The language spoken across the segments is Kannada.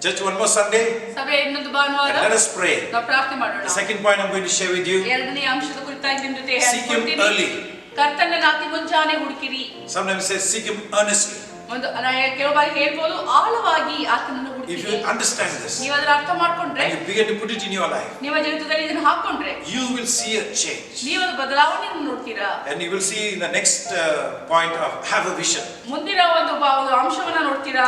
Church, one more Sunday. ಸಭೆ ಇನ್ನೊಂದು ಭಾನುವಾರ. And let us pray. ನಾವು ಪ್ರಾರ್ಥನೆ ಮಾಡೋಣ. The second point I'm going to share with you. ಎರಡನೇ ಅಂಶದ ಕುರಿತಾಗಿ ನಿಮ್ಮ ಜೊತೆ Seek him early. ಕರ್ತನನ್ನು ಅತಿ ಮುಂಜಾನೆ ಹುಡುಕಿರಿ. Sometimes it says seek him earnestly. ಕೆಲವು ಬಾರಿ ಹೇಳ್ಬೋದು ಆಳವಾಗಿ ಆತನನ್ನು ಹುಡುಕಿರಿ. If you understand this, ನೀವು ಅದನ್ನು ಅರ್ಥ ಮಾಡ್ಕೊಂಡ್ರೆ, and you begin to put it in your life, ನಿಮ್ಮ ಜೀವಿತದಲ್ಲಿ ಇದನ್ನು ಹಾಕೊಂಡ್ರೆ, you will see a change. ನೀವು ಒಂದು ಬದಲಾವಣೆಯನ್ನು ನೋಡ್ತೀರಾ. And you will see in the next point of have a vision. ಮುಂದಿನ ಒಂದು ಅಂಶವನ್ನ ನೋಡ್ತೀರಾ,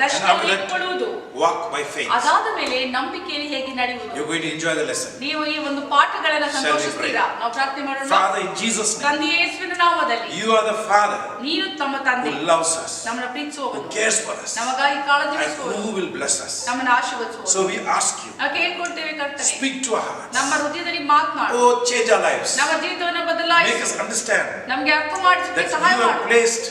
ದರ್ಶನವನ್ನು ಇಟ್ಟುಕೊಳ್ಳುವುದು. Walk by faith. ಅದಾದ ಮೇಲೆ ನಂಬಿಕೆಯಲ್ಲಿ ಹೇಗೆ ನಡೆಯುವುದು. You're going to enjoy the lesson. ನೀವು ಈ ಒಂದು ಪಾಠಗಳನ್ನು ಸಂತೋಷಿಸ್ತೀರಾ. ನಾವು ಪ್ರಾರ್ಥನೆ ಮಾಡೋಣ. Father, in Jesus' name, ತಂದೆ ಯೇಸುವಿನ ನಾಮದಲ್ಲಿ, you are the Father ನೀನು ತಮ್ಮ ತಂದೆ who loves us, ನಮ್ಮನ್ನು ಪ್ರೀತಿಸುವವನು, who cares for us, ನಮಗಾಗಿ ಕಾಳಜಿ and ವಹಿಸುವವನು, who will bless us. ನಮ್ಮನ್ನು ಆಶೀರ್ವದಿಸುವವನು. So we ask you, ನಾವು ಕೇಳಿಕೊಳ್ಳುತ್ತೇವೆ ಕರ್ತನೇ, speak to our hearts. ನಮ್ಮ ಹೃದಯದಲ್ಲಿ ಮಾತನಾಡು. Oh, change our lives. ನಮ್ಮ ಜೀವಿತವನ್ನು Make ಬದಲಾಯಿಸು. us understand ನಮಗೆ ಅರ್ಥ ಮಾಡಿಸಕ್ಕೆ that ಸಹಾಯ you have ಮಾಡು. placed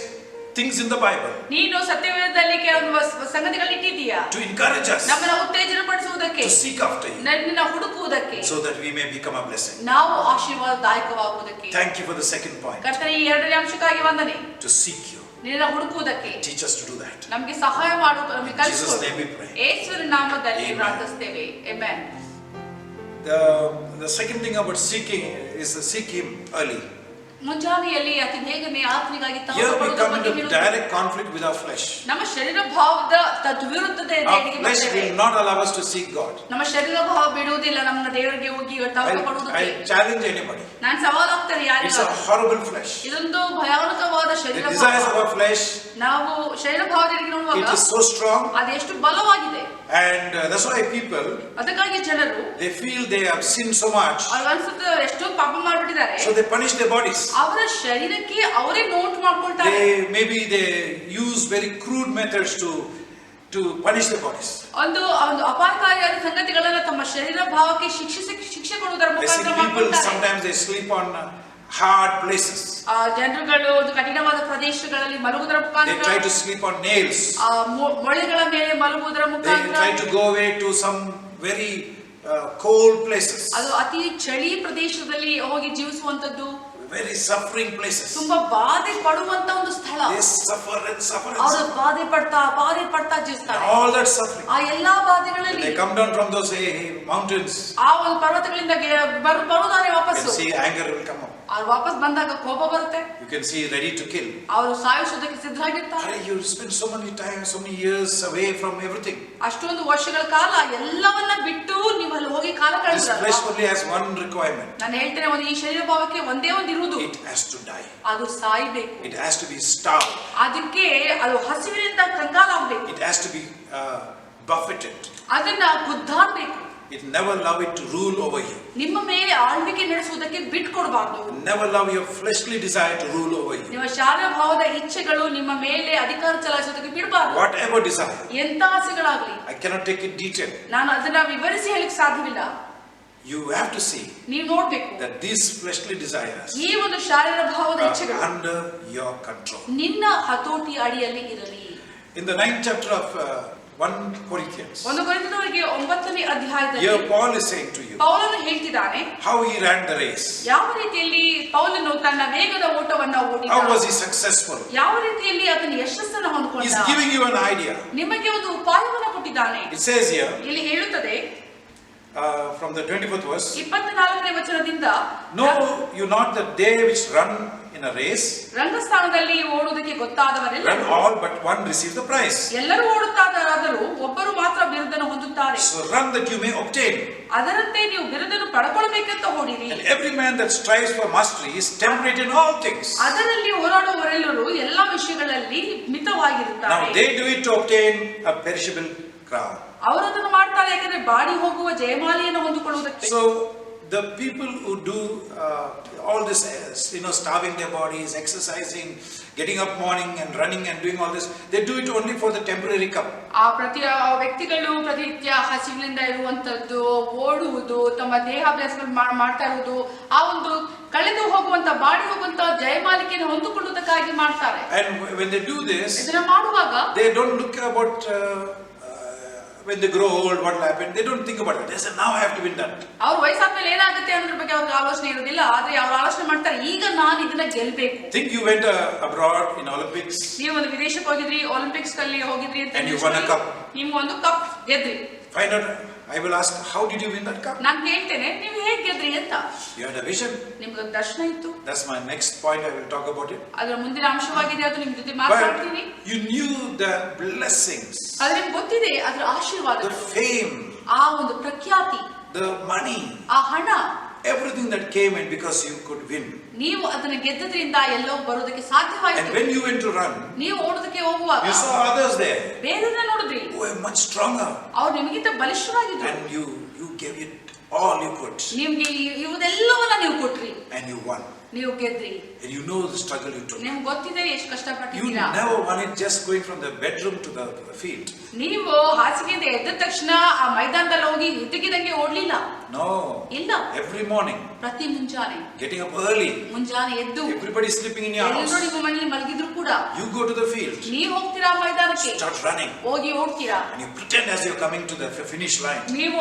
things in the Bible ನೀನು ಸತ್ಯವೇದದಲ್ಲಿ ಕೆಲವು ಸಂಗತಿಗಳು ಇಟ್ಟಿದ್ದೀಯಾ, to encourage us, ನಮ್ಮನ್ನು ಉತ್ತೇಜನಪಡಿಸುವುದಕ್ಕೆ, to seek after you, ನನ್ನನ್ನು ಹುಡುಕುವುದಕ್ಕೆ, so that we may become a blessing. ನಾವು ಆಶೀರ್ವಾದದಾಯಕವಾಗುವುದಕ್ಕೆ. Thank you for the second point, ಕರ್ತನೇ, ಈ ಎರಡನೇ ಅಂಶಕ್ಕಾಗಿ ವಂದನೆ. to seek you. ನಿನ್ನ ಹುಡುಕುವುದಕ್ಕೆ Teach us to do that. ನಮಗೆ ಸಹಾಯ ಮಾಡು, ನಮಗೆ In Jesus' ಕಲಿಸು. name we pray. ಯೇಸುವಿನ ನಾಮದಲ್ಲಿ Amen. ಪ್ರಾರ್ಥಿಸುತ್ತೇವೆ. Amen. The second thing about seeking is to seek him early. ಮುಂಜಾನೆಯಲ್ಲಿ ಅತಿ ಬೇಗನೆ ಆತ್ಮಿಗಾಗಿ Here we come into direct conflict with our flesh. ನಮ್ಮ ಶರೀರ ಭಾವದ ತದ್ವಿರುದ್ಧದ Our flesh will not allow us to seek God. ನಮ್ಮ ಶರೀರ ಭಾವ ಬಿಡುವುದಿಲ್ಲ ನಮ್ಮ ದೇವರಿಗೆ ಹೋಗಿ I challenge anybody. ನಾನು ಸವಾಲು ಹಾಕ್ತೇನೆ It's ಯಾರಿಗಾದರೂ. a horrible flesh. ಇದೊಂದು ಭಯಾನಕವಾದ ಶರೀರ The desires of ಭಾವ. our flesh, ನಾವು ಶರೀರ ಭಾವದಲ್ಲಿ it ನೋಡುವಾಗ is so strong, ಅದೆಷ್ಟು ಬಲವಾಗಿದೆ. and that's why people, ಅದಕ್ಕಾಗಿ ಜನರು they feel they have sinned so much, ಅನ್ಸುತ್ತೆ ಎಷ್ಟೋ ಪಾಪ ಮಾಡಿಬಿಟ್ಟಿದ್ದಾರೆ, so they punish their bodies. ಅವರ ಶರೀರಕ್ಕೆ ಅವರೇ ನೋಟ್ ಮಾಡ್ಕೊಳ್ತಾರೆ. Maybe they use very crude methods to punish their bodies. ಒಂದು ಅಪಾಯಕಾರಿಯಾದ ಸಂಗತಿಗಳನ್ನ ತಮ್ಮ ಶರೀರ ಭಾವಕ್ಕೆ ಶಿಕ್ಷೆ ಕೊಡುವುದರ I see ಮುಖಾಂತರ people ಮಾಡ್ಕೊಳ್ತಾರೆ. sometimes they sleep on hard places. ಜನರುಗಳು ಒಂದು ಕಠಿಣವಾದ ಪ್ರದೇಶಗಳಲ್ಲಿ ಮಲಗುವುದರ They ಮುಖಾಂತರ, try to sleep on nails. ಮೊಳೆಗಳ ಮೇಲೆ ಮಲಗುವುದರ They ಮುಖಾಂತರ, try to go away to some very cold places, ಅದು ಅತಿ ಚಳಿ ಪ್ರದೇಶದಲ್ಲಿ ಹೋಗಿ ಜೀವಿಸುವಂತದ್ದು, very suffering places. ತುಂಬಾ ಬಾಧೆ ಪಡುವಂತ ಒಂದು ಸ್ಥಳ. They suffer and suffer and ಅವರು suffer. ಬಾಧೆ ಪಡ್ತಾ ಜೀವಿಸ್ತಾರೆ. All that suffering. ಆ ಎಲ್ಲಾ ಬಾಧೆಗಳಲ್ಲಿ They come down from those mountains. ಆ ಒಂದು ಪರ್ವತಗಳಿಂದ ಬರುವುದಾರೆ You can ವಾಪಸ್ಸು. see anger will come up. ಅವ್ರು ವಾಪಸ್ ಬಂದಾಗ ಕೋಪ ಬರುತ್ತೆ. You can see ready to kill. ಅವರು ಸಾಯಿಸುವುದಕ್ಕೆ ಸಿದ್ಧರಾಗಿರ್ತಾರೆ. You spend so many times, so many years away from everything. ಅಷ್ಟೊಂದು ವರ್ಷಗಳ ಕಾಲ ಎಲ್ಲವನ್ನ ಬಿಟ್ಟು ನೀವು ಅಲ್ಲಿ ಹೋಗಿ ಕಾಲ This ಕಳೆದ್ರೆ, flesh only has one requirement. ನಾನು ಹೇಳ್ತೇನೆ, ಒಂದು ಈ ಶರೀರ ಭಾವಕ್ಕೆ ಒಂದೇ ಒಂದು ಇರುವುದು, It has to die. ಅದು ಸಾಯ್ಬೇಕು. It has to be starved. ಅದಕ್ಕೆ ಅದು ಹಸಿವಿನಿಂದ ಕಂಗಾಲಾಗಬೇಕು. It has to be buffeted. ಅದನ್ನ ಗುದ್ದಾಡ್ಬೇಕು. It never allow it to rule over you. ನಿಮ್ಮ ಮೇಲೆ ಆಳ್ವಿಕೆ ನಡೆಸುವುದಕ್ಕೆ ಬಿಟ್ಕೊಡಬಾರ್ದು. Never allow your fleshly desire to rule over you. ನಿಮ್ಮ ಶಾರೀರ ಭಾವದ ಇಚ್ಛೆಗಳು ನಿಮ್ಮ ಮೇಲೆ ಅಧಿಕಾರ ಚಲಾಯಿಸುವುದಕ್ಕೆ ಬಿಡಬಾರ್ದು. Whatever desire. ಎಂತ ಆಸೆಗಳಾಗಲಿ, I cannot take it detail. ನಾನು ಅದನ್ನ ವಿವರಿಸಿ ಹೇಳಿಕ್ಕೆ ಸಾಧ್ಯವಿಲ್ಲ. You have to see ನೀವು ನೋಡ್ಬೇಕು that these fleshly desires ಈ ಒಂದು ಶಾರೀರ ಭಾವದ are ಇಚ್ಛೆಗಳು under your control. ನಿನ್ನ ಹತೋಟಿ ಅಡಿಯಲ್ಲಿ ಇರಲಿ. In the 9th chapter of 1 Corinthians, ಒಂದು ಕೊರಿಂಥದವರಿಗೆ 9ನೇ ಅಧ್ಯಾಯದಲ್ಲಿ here Paul is saying to you ಪೌಲನು ಹೇಳ್ತಿದ್ದಾನೆ how he ran the race. ಯಾವ ರೀತಿಯಲ್ಲಿ ಪೌಲನು ತನ್ನ ವೇಗದ ಓಟವನ್ನ ಓಡಿದ, How was he successful? ಯಾವ ರೀತಿಯಲ್ಲಿ ಅದನ್ನು ಯಶಸ್ಸನ್ನು He ಹೊಂದಿಕೊಂಡ. is giving you an idea. ನಿಮಗೆ ಒಂದು ಉಪಾಯವನ್ನು ಕೊಟ್ಟಿದ್ದಾನೆ. It says here ಇಲ್ಲಿ ಹೇಳುತ್ತದೆ from the 24th verse, 24ನೇ ವಚನದಿಂದ, know you not that they which run in a race ರಂಗಸ್ಥಾನದಲ್ಲಿ ಓಡುವುದಕ್ಕೆ ಗೊತ್ತಾದವರೆಲ್ಲ run all but one receives the prize. ಎಲ್ಲರೂ ಓಡುತ್ತಾರಾದರೂ ಒಬ್ಬರು ಮಾತ್ರ ಬಿರುದನ್ನು ಹೊಂದುತ್ತಾರೆ. So run that you may obtain. ಅದರಂತೆ ನೀವು ಬಿರುದನ್ನು ಪಡ್ಕೊಳ್ಬೇಕಂತ ಓಡಿರಿ. And every man that strives for mastery is temperate in all things. ಅದರಲ್ಲಿ ಹೋರಾಡುವವರೆಲ್ಲರೂ ಎಲ್ಲಾ ವಿಷಯಗಳಲ್ಲಿ Now ಮಿತವಾಗಿರುತ್ತಾರೆ. they do it to obtain a perishable crown. ಅವರು ಅದನ್ನು ಮಾಡ್ತಾರೆ ಯಾಕಂದ್ರೆ ಬಾಡಿ ಹೋಗುವ ಜಯಮಾಲೆಯನ್ನು ಹೊಂದಿಕೊಳ್ಳುವುದಕ್ಕೆ. So the people who do all this, starving their bodies, exercising, getting up morning and running and doing all this, they do it only for the temporary cup. ಆ ವ್ಯಕ್ತಿಗಳು ಪ್ರತಿನಿತ್ಯ ಹಸಿವಿನಿಂದ ಇರುವಂತದ್ದು, ಓಡುವುದು, ತಮ್ಮ ದೇಹಾಭ್ಯಾಸಗಳು ಮಾಡ್ತಾ ಇರುವುದು, ಆ ಒಂದು ಕಳೆದು ಹೋಗುವಂತ ಬಾಡಿ ಹೋಗುವಂತ ಜಯಮಾಲಿಕೆಯನ್ನು ಹೊಂದಿಕೊಳ್ಳುವುದಕ್ಕಾಗಿ ಮಾಡ್ತಾರೆ. And when they do this, ಇದನ್ನ ಮಾಡುವಾಗ they don't look about when they grow old, what will happen? They don't think about it. They say, now I have to win that. ಅವ್ರ ವಯಸ್ಸಾದ್ಮೇಲೆ ಏನಾಗುತ್ತೆ ಅನ್ನೋದ್ರ ಬಗ್ಗೆ ಅವ್ರಿಗೆ ಆಲೋಚನೆ ಇರೋದಿಲ್ಲ. ಆದ್ರೆ ಅವ್ರು ಆಲೋಚನೆ ಮಾಡ್ತಾರೆ, ಈಗ ನಾನು ಇದನ್ನ ಗೆಲ್ಬೇಕು. Think you went abroad in Olympics. ನೀವು ಒಂದು ವಿದೇಶಕ್ಕೆ ಹೋಗಿದ್ರಿ, ಒಲಿಂಪಿಕ್ಸ್ ಅಲ್ಲಿ ಹೋಗಿದ್ರಿ ಅಂತ And you won a cup. ನೀವು ಒಂದು cup ಗೆದ್ರಿ. Find out. I will ask, how did you win that cup? ನಾನು ಕೇಳ್ತೇನೆ, ನೀವು ಹೇಗೆ ಗೆದ್ರಿ ಅಂತ. You had a vision. ನಿಮ್ಗೆ ದರ್ಶನ ಇತ್ತು. That's my next point. I will talk about it. ಅದರ ಮುಂದಿನ ಅಂಶವಾಗಿದೆ, ಅದು ನಿಮ್ಮ ಜೊತೆ ಮಾತಾಡ್ತೀನಿ. You knew the blessings. ಅದು ನಿಮ್ಗೆ ಗೊತ್ತಿದೆ, ಅದರ ಆಶೀರ್ವಾದ, The fame. ಆ ಒಂದು ಪ್ರಖ್ಯಾತಿ, The money. ಆ ಹಣ, everything that came in because you could win. ನೀವು ಅದನ್ನ ಗೆದ್ದದ್ರಿಂದ ಎಲ್ಲೋ ಬರೋದಕ್ಕೆ ಸಾಧ್ಯವಾಯಿತು. And when you went to run, ನೀವು ಓಡೋದಕ್ಕೆ ಹೋಗುವಾಗ you saw others there ಬೇರೆಯವರನ್ನ ನೋಡಿದ್ರಿ, who were much stronger. ಅವ್ರು ನಿಮಗಿಂತ ಬಲಿಷ್ಠರಾಗಿದ್ರು. And you gave it all you could. ನಿಮ್ಗೆ ಇವುದೆಲ್ಲವನ್ನ ನೀವು ಕೊಟ್ರಿ. And you won. ನೀವು ಗೆದ್ರಿ. And you know the struggle you took. ನಿಮ್ಗೆ ಗೊತ್ತಿದೆ ಎಷ್ಟು You ಕಷ್ಟಪಟ್ಟಿದ್ದೀರಾ. never won it just going from the bedroom to the field. ನೀವು ಹಾಸಿಗೆಯಿಂದ ಎದ್ದ ತಕ್ಷಣ ಆ ಮೈದಾನದಲ್ಲಿ ಹೋಗಿ ಇದ್ದಕ್ಕಿದ್ದಂಗೆ ಓಡ್ಲಿಲ್ಲ. No. ಇಲ್ಲ. Every morning. ಪ್ರತಿ ಮುಂಜಾನೆ. Getting up early. ಮುಂಜಾನೆ ಎದ್ದು. Everybody sleeping in your house. ಎಲ್ಲರೂ ನಿಮ್ಮ ಮನೆಯಲ್ಲಿ ಮಲಗಿದ್ರು ಕೂಡ. You go to the field. ನೀವು ಹೋಗ್ತೀರಾ ಮೈದಾನಕ್ಕೆ. Start running. ಹೋಗಿ ಓಡ್ತೀರಾ. And you pretend as you're coming to the finish line. ನೀವು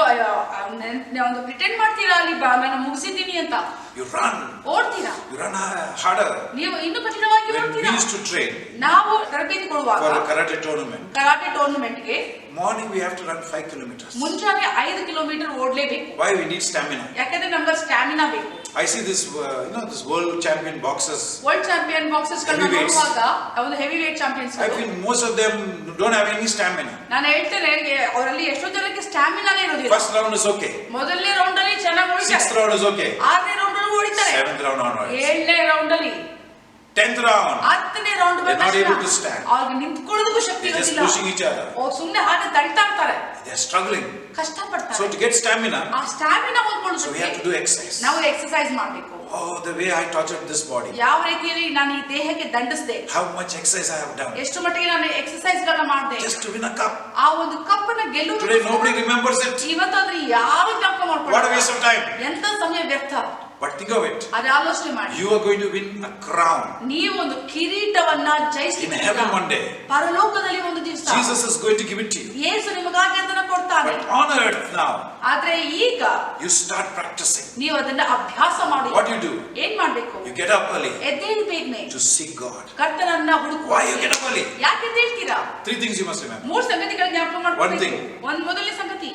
ಒಂದು ಪ್ರಿಟೆಂಡ್ ಮಾಡ್ತೀರಾ, ಅಲ್ಲಿ ನಾನು ಮುಗಿಸಿದ್ದೀನಿ ಅಂತ. You run. ಓಡ್ತೀರಾ. You run harder. ನೀವು ಇನ್ನೂ ಕಠಿಣವಾಗಿ When we ಓಡ್ತೀರಾ. used to train ನಾವು ತರಬೇತಿ ಕೊಡುವಾಗ for a karate tournament, karate ಟೂರ್ನಮೆಂಟ್ಗೆ morning we have to run 5 kilometers. ಮುಂಜಾನೆ 5 ಕಿಲೋಮೀಟರ್ ಓಡ್ಲೇಬೇಕು. Why? We need stamina. ಯಾಕಂದ್ರೆ ನಮ್ಗೆ ಸ್ಟಾಮಿನಾ ಬೇಕು. I see this, this world champion boxers. World champion boxers ಗಳನ್ನ ನೋಡುವಾಗ ಒಂದು heavy wait champions I feel most of them don't have any stamina. ನಾನು ಹೇಳ್ತೇನೆ, ಅವರಲ್ಲಿ ಎಷ್ಟೋ ಜನಕ್ಕೆ ಸ್ಟಾಮಿನಾನೇ ಇರೋದಿಲ್ಲ. First round is okay. ಮೊದಲನೇ ರೌಂಡ್ ಅಲ್ಲಿ ಚೆನ್ನಾಗಿ ಓಡಿತಾರೆ. 6th round is okay. 6ನೇ ರೌಂಡ್ ಅಲ್ಲಿ ಓಡಿತಾರೆ. 7th round onwards. 7ನೇ ರೌಂಡ್ ಅಲ್ಲಿ 10th round. 10ನೇ round They're not able to stand. ಅವ್ರಿಗೆ ನಿಂತ್ಕೊಳ್ಳೋದಕ್ಕೂ ಶಕ್ತಿ They're just ಇರೋದಿಲ್ಲ. pushing each other. ಸುಮ್ಮನೆ ಹಾಗೆ ತಳ್ತಾ ಇರ್ತಾರೆ. They're struggling. ಕಷ್ಟಪಡ್ತಾರೆ. So to get stamina, ಆ stamina so we have ಹೊಂದ್ಕೊಳ್ಳೋದಕ್ಕೆ to do exercise. ನಾವು ಎಕ್ಸರ್ಸೈಸ್ ಮಾಡಬೇಕು. Oh, the way I tortured this body. ಯಾವ ರೀತಿಯಲ್ಲಿ ನಾನು ಈ ದೇಹಕ್ಕೆ ದಂಡಿಸಿದೆ, How much exercise I have done. ಎಷ್ಟು ಮಟ್ಟಿಗೆ ನಾನು ಎಕ್ಸರ್ಸೈಸ್ ಗಳನ್ನ ಮಾಡಿದೆ. Just to win a cup. ಆ ಒಂದು ಕಪ್ ಅನ್ನ ಗೆಲ್ಲುವುದು. Today nobody remembers it. ಇವತ್ತಾದ್ರೆ ಯಾರು ಜ್ಞಾಪಕ ಮಾಡ್ಕೊಳ್ಳಲ್ಲ. What a waste of time. ಎಂತ ಸಮಯ ವ್ಯರ್ಥ. But think of it. ಅದೇ ಆಲೋಚನೆ ಮಾಡಿ. You are going to win a crown. ನೀವು ಒಂದು ಕಿರೀಟವನ್ನ ಜಯಿಸ್ತೀರಾ. In heaven one day. ಪರಲೋಕದಲ್ಲಿ ಒಂದು ದಿವಸ Jesus is going to give it to you. ಯೇಸು ನಿಮಗಾಗಿ ಅದನ್ನ ಕೊಡ್ತಾನೆ. But on earth now, ಆದ್ರೆ ಈಗ you start practicing. ನೀವು ಅದನ್ನ ಅಭ್ಯಾಸ ಮಾಡಿ. What you do? ಏನ್ ಮಾಡ್ಬೇಕು? You get up early ಎದ್ದೇಳಿ ಬೇಗನೆ to seek God. ಕರ್ತನನ್ನ ಹುಡುಕು. Why you get up early? ಯಾಕೆ ಎದ್ದೇಳ್ತೀರಾ? 3 things you must remember. 3 ಸಂಗತಿಗಳನ್ನ ಜ್ಞಾಪಕ One ಮಾಡ್ಕೊಳ್ಳಿ. thing. ಒಂದು ಮೊದಲನೇ ಸಂಗತಿ,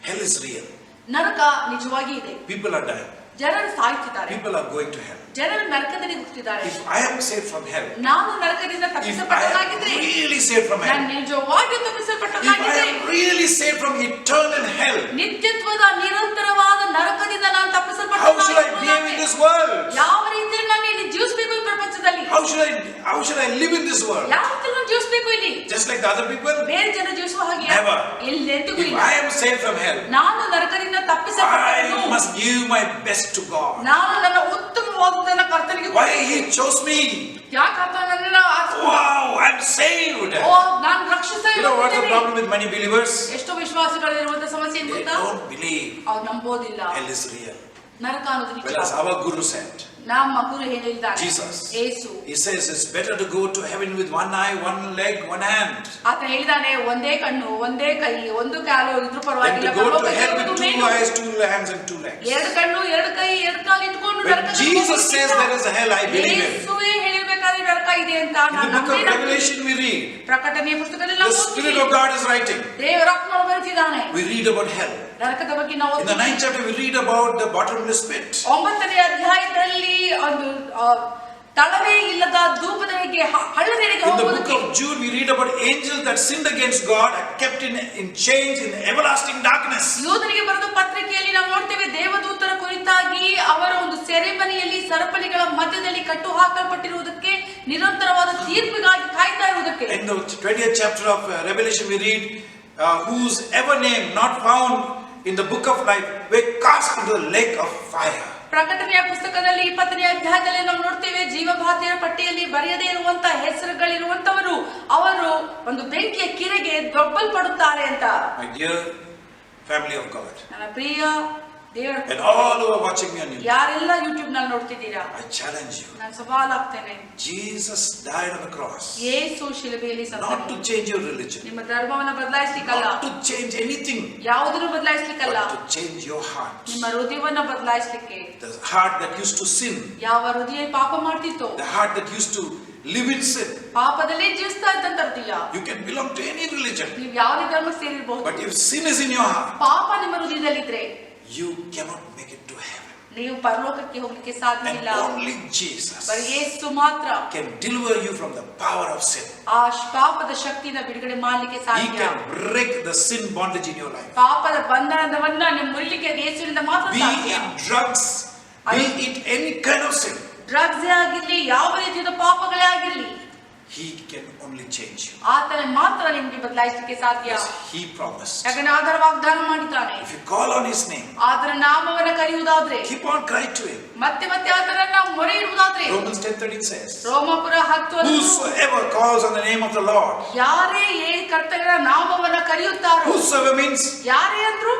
Hell is real. ನರಕ ನಿಜವಾಗಿ ಇದೆ. People are dying. ಜನರು ಸಾಯ್ತಿದ್ದಾರೆ. People are going to hell. ಜನರು ನರಕದಲ್ಲಿ ಹೋಗ್ತಿದ್ದಾರೆ. If I am saved from hell, ನಾನು ನರಕದಿಂದ if I ತಪ್ಪಿಸಲ್ಪಟ್ಟನಾಗಿದ್ರೆ, am really saved from ನಾನು hell, ನಿಜವಾಗಿ if I ತಪ್ಪಿಸಲ್ಪಟ್ಟನಾಗಿದ್ರೆ, am really saved from eternal hell, ನಿತ್ಯತ್ವದ ನಿರಂತರವಾದ ನರಕದಿಂದ ನಾನು how should I behave in this world? ಯಾವ ರೀತಿಯಲ್ಲಿ ನಾನು ಇಲ್ಲಿ ಜೀವಿಸಬೇಕು ಈ ಪ್ರಪಂಚದಲ್ಲಿ? How should I live in this world? ಯಾವ ರೀತಿಯಲ್ಲಿ ನಾನು ಜೀವಿಸಬೇಕು ಇಲ್ಲಿ? Just like the other people? ಬೇರೆ ಜನರು ಜೀವಿಸುವ ಹಾಗೆ Never. ಎಲ್ಲೆಂದಿಗೂ If ಇಲ್ಲ. I am saved from hell, ನಾನು ನರಕದಿಂದ ತಪ್ಪಿಸಲ್ಪಟ್ಟವನು. I must give my best to God. ನಾನು ನನ್ನ ಉತ್ತಮವಾದದ್ದನ್ನು ಕರ್ತನಿಗೆ Why He chose me? ಯಾಕೆ ಆತ ನನ್ನನ್ನು ಆರಿಸಿಕೊಂಡ? Wow, I'm saved. ಓ, ನಾನು You know what's the ರಕ್ಷಿಸಲ್ಪಟ್ಟಿದ್ದೇನೆ. problem with many believers? ಎಷ್ಟೋ ವಿಶ್ವಾಸಿಗಳಿರುವಂತ ಸಮಸ್ಯೆ ಏನು They ಗೊತ್ತಾ? don't believe ಅವ್ರು ನಂಬೋದಿಲ್ಲ hell is real. ನರಕ ಅನ್ನೋದು ನಿಜ. Whereas our Guru said, ನಮ್ಮ ಗುರು ಹೇಳಿದ್ದಾನೆ, Jesus, Yesu, He says it's better to go to heaven with one eye, one leg, one hand, ಆತ ಹೇಳಿದ್ದಾನೆ, ಒಂದೇ ಕಣ್ಣು, ಒಂದೇ ಕೈ, ಒಂದು ಕಾಲು ಇದ್ರೂ than ಪರವಾಗಿಲ್ಲ, to go to ಪರಲೋಕಕ್ಕೆ hell with ಹೋಗುವುದು 2 ಮೇಲು. eyes, 2 hands and 2 legs. ಎರಡು ಕಣ್ಣು, ಎರಡು ಕೈ, ಎರಡು ಕಾಲು ಇಟ್ಕೊಂಡು When ನರಕಕ್ಕೆ Jesus says ಹೋಗುವುದಿಲ್ಲ. there is a hell, I believe Him. ಯೇಸುವೇ ಹೇಳಿರ್ಬೇಕಾದ್ರೆ ನರಕ ಇದೆ ಅಂತ In ನಾನು the book of ನಂಬಿದ್ದೇನೆ. Revelation we read, ಪ್ರಕಟಣೆಯ ಪುಸ್ತಕದಲ್ಲಿ the ನಾವು Spirit ಓದ್ತೀವಿ. of God is writing. ದೇವರಾತ್ಮನು ಬರೆದಿದ್ದಾನೆ. We read about hell. ನರಕದ ಬಗ್ಗೆ ನಾವು In the 9th chapter we read about the bottomless pit. 9ನೇ ಅಧ್ಯಾಯದಲ್ಲಿ ಒಂದು ತಳವೇ ಇಲ್ಲದ ಧೂಪದೊಳಗೆ ಹಳ್ಳದೆಡೆಗೆ In the book ಹೋಗುವುದಕ್ಕೆ. of Jude we read about angels that sinned against God are kept in chains in everlasting darkness. ಯೂದನಿಗೆ ಬರೆದ ಪತ್ರಿಕೆಯಲ್ಲಿ ನಾವು ನೋಡ್ತೇವೆ, ದೇವದೂತರ ಕುರಿತಾಗಿ ಅವರ ಒಂದು ಸೆರೆಮನೆಯಲ್ಲಿ ಸರಪಳಿಗಳ ಮಧ್ಯದಲ್ಲಿ ಕಟ್ಟು ಹಾಕಲ್ಪಟ್ಟಿರುವುದಕ್ಕೆ, ನಿರಂತರವಾದ ತೀರ್ಪಿಗಾಗಿ ಕಾಯ್ತಾ ಇರುವುದಕ್ಕೆ. In the 20th chapter of Revelation we read whose ever name not found in the book of life were cast into the lake of fire. ಪ್ರಕಟಣೆಯ ಪುಸ್ತಕದಲ್ಲಿ 20ನೇ ಅಧ್ಯಾಯದಲ್ಲಿ ನಾವು ನೋಡ್ತೇವೆ, ಜೀವಬಾಧ್ಯರ ಪಟ್ಟಿಯಲ್ಲಿ ಬರೆಯದೇ ಇರುವಂತ ಹೆಸರುಗಳಿರುವಂತವರು ಅವರು ಒಂದು ಬೆಂಕಿಯ ಕಿರೆಗೆ ದೊಬ್ಬಲ್ಪಡುತ್ತಾರೆ ಅಂತ. My dear family of God, ನನ್ನ ಪ್ರಿಯ ದೇವರ And all who are watching me on YouTube, ಯಾರೆಲ್ಲ ಯೂಟ್ಯೂಬ್ ನಲ್ಲಿ ನೋಡ್ತಿದ್ದೀರಾ, I challenge you. ನಾನು ಸವಾಲಾಗ್ತೇನೆ. Jesus died on the cross. Yesu ಶಿಲುಬೆಯಲ್ಲಿ Not ಸತ್ತನು. to change your religion. ನಿಮ್ಮ ಧರ್ಮವನ್ನ ಬದಲಾಯಿಸಲಿಕ್ಕಲ್ಲ, Not to change anything. ಯಾವುದನ್ನು ಬದಲಾಯಿಸಲಿಕ್ಕಲ್ಲ, But to change your heart. ನಿಮ್ಮ ಹೃದಯವನ್ನ ಬದಲಾಯಿಸಲಿಕ್ಕೆ. The heart that used to sin. ಯಾವ ಹೃದಯ ಪಾಪ ಮಾಡ್ತಿತ್ತು, The heart that used to live in sin. ಪಾಪದಲ್ಲೇ ಜೀವಿಸ್ತಾ ಇದ್ದಂತ ಹೃದಯ. You can belong to any religion. ನೀವು ಯಾವುದೇ ಧರ್ಮಕ್ಕೆ ಸೇರಿರಬಹುದು. But if sin is in your heart, ಪಾಪ ನಿಮ್ಮ ಹೃದಯದಲ್ಲಿದ್ರೆ you cannot make it to heaven. ನೀವು ಪರಲೋಕಕ್ಕೆ ಹೋಗ್ಲಿಕ್ಕೆ ಸಾಧ್ಯ And ಇಲ್ಲ. only Jesus ಬರೀ ಯೇಸು ಮಾತ್ರ can deliver you from the power of sin. ಆ ಪಾಪದ ಶಕ್ತಿಯಿಂದ ಬಿಡುಗಡೆ ಮಾಡ್ಲಿಕ್ಕೆ He ಸಾಧ್ಯ. can break the sin bondage in your life. ಪಾಪದ ಬಂಧನವನ್ನ ನೀವು ಮುರಿಲಿಕ್ಕೆ ಯೇಸುವಿನಿಂದ ಮಾತ್ರ Be ಸಾಧ್ಯ. it drugs, be it any kind of sin, drugs ಆಗಿರ್ಲಿ, ಯಾವ ರೀತಿಯ ಪಾಪಗಳೇ ಆಗಿರ್ಲಿ, He can only change you. ಆತನ ಮಾತ್ರ ನಿಮಗೆ ಬದಲಾಯಿಸಲಿಕ್ಕೆ ಸಾಧ್ಯ. Yes, He promised. ಯಾಕಂದ್ರೆ ಆದರ ವಾಗ್ದಾನ ಮಾಡಿದ್ದಾನೆ. If you call on His name, ಆತನ ನಾಮವನ್ನ ಕರೆಯುವುದಾದ್ರೆ, keep on crying to Him. ಮತ್ತೆ ಮತ್ತೆ ಆತನನ್ನ ಮೊರೆ ಇಡುವುದಾದ್ರೆ, Romans 10:13 says, ರೋಮಾಪುರ 10 whosoever calls on the name of the Lord. ಯಾರೇ ಕರ್ತನ ನಾಮವನ್ನ ಕರೆಯುತ್ತಾರೋ, Whosoever means ಯಾರೇ ಅಂದ್ರು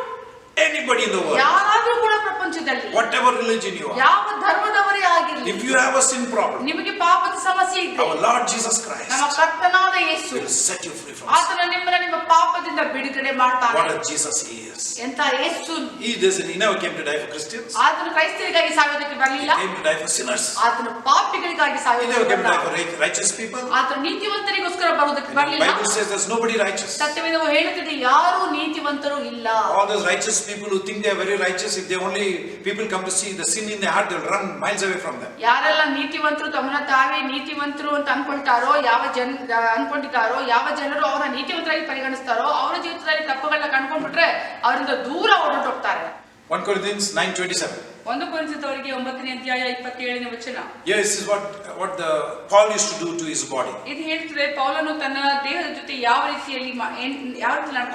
anybody in the world, ಯಾರಾದ್ರೂ ಕೂಡ ಪ್ರಪಂಚದಲ್ಲಿ, whatever religion you are, ಯಾವ ಧರ್ಮದವರೇ ಆಗಿರಲಿ, if you have a sin problem, ನಿಮಗೆ ಪಾಪದ ಸಮಸ್ಯೆ ಇದ್ರೆ, our Lord Jesus Christ ನಮ್ಮ ಕರ್ತನಾದ ಯೇಸು will set you free from sin. ಆತನ ನಿಮ್ಮನ್ನ ನಿಮ್ಮ ಪಾಪದಿಂದ ಬಿಡುಗಡೆ ಮಾಡ್ತಾನೆ. What a Jesus He is. ಎಂತ ಯೇಸು. He never came to die for Christians. ಆತನು ಕ್ರೈಸ್ತರಿಗಾಗಿ ಸಾಯೋದಕ್ಕೆ He ಬರಲಿಲ್ಲ. came to die for sinners. ಆತನು ಪಾಪಿಗಳಿಗಾಗಿ He ಸಾಯೋದಕ್ಕೆ never came to die ಬರಲಿಲ್ಲ. for righteous people. ಆತನು ನೀತಿವಂತರಿಗೋಸ್ಕರ ಬರುವುದಕ್ಕೆ And the ಬರಲಿಲ್ಲ. Bible says there's nobody righteous. ಸತ್ಯವೇದವು ಹೇಳುತ್ತಿದೆ, ಯಾರೂ ನೀತಿವಂತರು ಇಲ್ಲ. All those righteous people who think they are very righteous, if they only people come to see the sin in their heart, they'll run miles away from them. ಯಾರೆಲ್ಲ ನೀತಿವಂತರು ತಮ್ಮನ್ನ ತಾವೇ ನೀತಿವಂತರು ಅಂತ ಅನ್ಕೊಳ್ತಾರೋ, ಅನ್ಕೊಂಡಿದ್ದಾರೋ, ಯಾವ ಜನರು ಅವರ ನೀತಿವಂತರಾಗಿ ಪರಿಗಣಿಸ್ತಾರೋ, ಅವರ ಜೀವಿತದಲ್ಲಿ ತಪ್ಪುಗಳನ್ನ ಕಂಡುಕೊಂಡ್ಬಿಟ್ರೆ ಅವರಿಂದ ದೂರ ಹೊರಟೋಗ್ತಾರೆ. 1 Corinthians 9:27. 1 ಕೊರಿಂಥದವರಿಗೆ 9ನೇ ಅಧ್ಯಾಯ 27ನೇ ವಚನ. Yes, this is what the Paul used to do to his body. ಇದು ಹೇಳ್ತದೆ, ಪೌಲನು ತನ್ನ ದೇಹದ ಜೊತೆ ಯಾವ ರೀತಿಯಲ್ಲಿ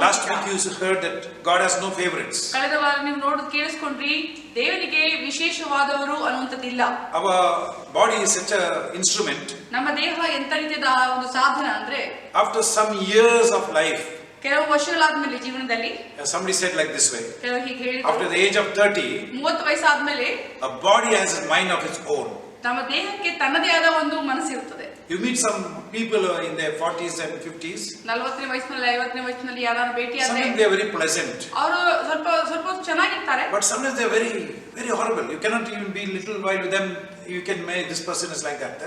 Last week you heard that God has no favorites. ಕಳೆದ ವಾರ ನೀವು ಕೇಳಿಸ್ಕೊಂಡ್ರಿ, ದೇವರಿಗೆ ವಿಶೇಷವಾದವರು ಅನ್ನುವಂಥದ್ದಿಲ್ಲ. Our body is such a instrument. ನಮ್ಮ ದೇಹ ಎಂತ ರೀತಿಯ ಒಂದು ಸಾಧನ ಅಂದ್ರೆ, After some years of life, ಕೆಲವು ವರ್ಷಗಳಾದ್ಮೇಲೆ ಜೀವನದಲ್ಲಿ, somebody said like this way, ಕೆಲವು ಹೀಗೆ ಹೇಳಿದ್ರು, after the age of 30, 30 ವಯಸ್ಸಾದ್ಮೇಲೆ a body has a mind of its own. ನಮ್ಮ ದೇಹಕ್ಕೆ ತನ್ನದೇ ಆದ ಒಂದು ಮನಸ್ಸಿರುತ್ತದೆ. You meet some people in their 40s and 50s. 40ನೇ ವಯಸ್ಸಿನಲ್ಲಿ 50ನೇ ವಯಸ್ಸಿನಲ್ಲಿ ಯಾರು ಭೇಟಿ ಆದ್ರೆ, Sometimes they are very pleasant. ಅವರು ಸ್ವಲ್ಪ ಚೆನ್ನಾಗಿರ್ತಾರೆ. But sometimes they are very, very horrible. You cannot even be little while with them. You can make this person is like that.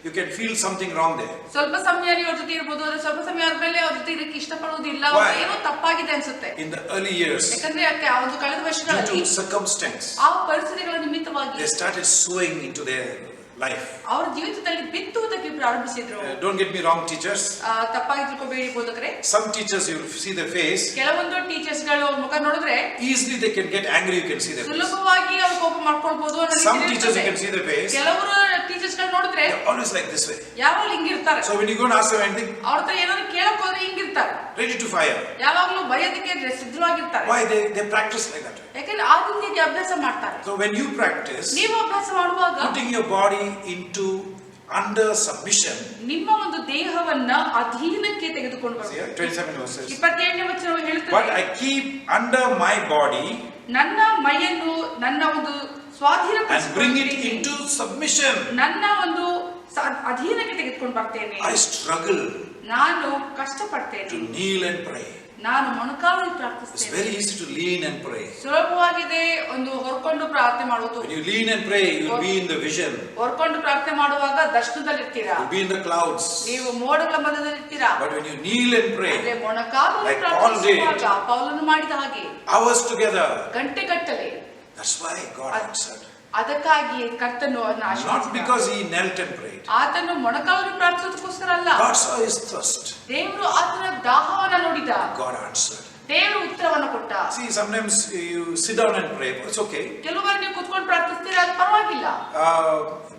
You can feel something wrong there. ಸ್ವಲ್ಪ ಸಮಯ ನೀವು ಅವ್ರ ಜೊತೆ ಇರ್ಬೋದು, ಆದ್ರೆ ಸ್ವಲ್ಪ ಸಮಯ ಆದ್ಮೇಲೆ ಅವ್ರ ಜೊತೆ ಇದಕ್ಕೆ ಇಷ್ಟಪಡುವುದಿಲ್ಲ, ಏನೋ ತಪ್ಪಾಗಿದೆ ಅನ್ಸುತ್ತೆ. In the early years, ಯಾಕಂದ್ರೆ ಆ ಒಂದು ಕಳೆದ ವರ್ಷಗಳಲ್ಲಿ due to circumstance, ಆ ಪರಿಸ್ಥಿತಿಗಳ ನಿಮಿತ್ತವಾಗಿ they started sowing into their life. ಅವರ ಜೀವಿತದಲ್ಲಿ ಬಿತ್ತುವುದಕ್ಕೆ ಪ್ರಾರಂಭಿಸಿದ್ರು. Don't get me wrong, teachers. ತಪ್ಪಾಗಿ ತಿಳ್ಕೊಬೇಡಿ ಬೋಧಕರೇ. Some teachers, you see their face. ಕೆಲವೊಂದು ಟೀಚರ್ಸ್ ಗಳು ಮುಖ ನೋಡಿದ್ರೆ Easily they can get angry. You can see their face. ಸುಲಭವಾಗಿ ಅವರು ಕೋಪ ಮಾಡ್ಕೊಳ್ಬಹುದು. Some teachers you can see their face. ಕೆಲವರು ಟೀಚರ್ಸ್ ಗಳು ನೋಡಿದ್ರೆ They're always like this way. ಯಾವಾಗಲೂ ಹಿಂಗಿರ್ತಾರೆ. So when you go and ask them anything, ಅವ್ರ ಹತ್ರ ಏನಾದ್ರು ಕೇಳಕ್ ಹೋದ್ರೆ ಹಿಂಗಿರ್ತಾರೆ. ready to fire. ಯಾವಾಗಲೂ ಭಯದಕ್ಕೆ ಸಿದ್ಧವಾಗಿರ್ತಾರೆ. Why they practice like that? ಯಾಕಂದ್ರೆ ಆ ರೀತಿಯಾಗಿ ಅಭ್ಯಾಸ ಮಾಡ್ತಾರೆ. So when you practice, ನೀವು ಅಭ್ಯಾಸ ಮಾಡುವಾಗ putting your body into under submission. ನಿಮ್ಮ ಒಂದು ದೇಹವನ್ನ ಅಧೀನಕ್ಕೆ ತೆಗೆದುಕೊಂಡು ಬರಬೇಕು. 27 verses. 27ನೇ ವಚನವು ಹೇಳುತ್ತದೆ, But I keep under my body ನನ್ನ ಮೈಯನ್ನು ನನ್ನ ಒಂದು and bring it into submission. ನನ್ನ ಒಂದು ಅಧೀನಕ್ಕೆ ತೆಗೆದುಕೊಂಡು ಬರ್ತೇನೆ. I struggle ನಾನು ಕಷ್ಟಪಡ್ತೇನೆ. to kneel and pray. ನಾನು ಮೊಣಕಾಲು It's ಪ್ರಾರ್ಥಿಸ್ತೇನೆ. very easy to lean and pray. ಸುಲಭವಾಗಿದೆ ಒಂದು ಹೊರಕೊಂಡು ಪ್ರಾರ್ಥನೆ ಮಾಡುವುದು. When you lean and pray, you will be in the vision. ಹೊರಕೊಂಡು ಪ್ರಾರ್ಥನೆ ಮಾಡುವಾಗ ದರ್ಶನದಲ್ಲಿ ಇರ್ತೀರಾ. You'll be in the clouds. ನೀವು ಮೋಡಗಳ ಮಧ್ಯದಲ್ಲಿ ಇರ್ತೀರಾ. But when you kneel and pray, ಅಂದ್ರೆ ಮೊಣಕಾಲು like ಪ್ರಾರ್ಥಿಸುವಾಗ ಪೌಲನು ಮಾಡಿದ ಹಾಗೆ hours together, ಗಂಟೆಗಟ್ಟಲೆ, that's why God answered. ಅದಕ್ಕಾಗಿ ಕರ್ತನು Not because he knelt and prayed. ಆತನು ಮೊಣಕಾಲು ಪ್ರಾರ್ಥಿಸೋದಕ್ಕೋಸ್ಕರ ಅಲ್ಲ. God saw his thirst. ದೇವರು ಆತನ ದಾಹವನ್ನ ನೋಡಿದ. God answered. ದೇವರು ಉತ್ತರವನ್ನು ಕೊಟ್ಟ. See, sometimes you sit down and pray. It's okay. ಕೆಲವರು ನೀವು ಕೂತ್ಕೊಂಡು ಪ್ರಾರ್ಥಿಸ್ತೀರಾ, ಅದು ಪರವಾಗಿಲ್ಲ.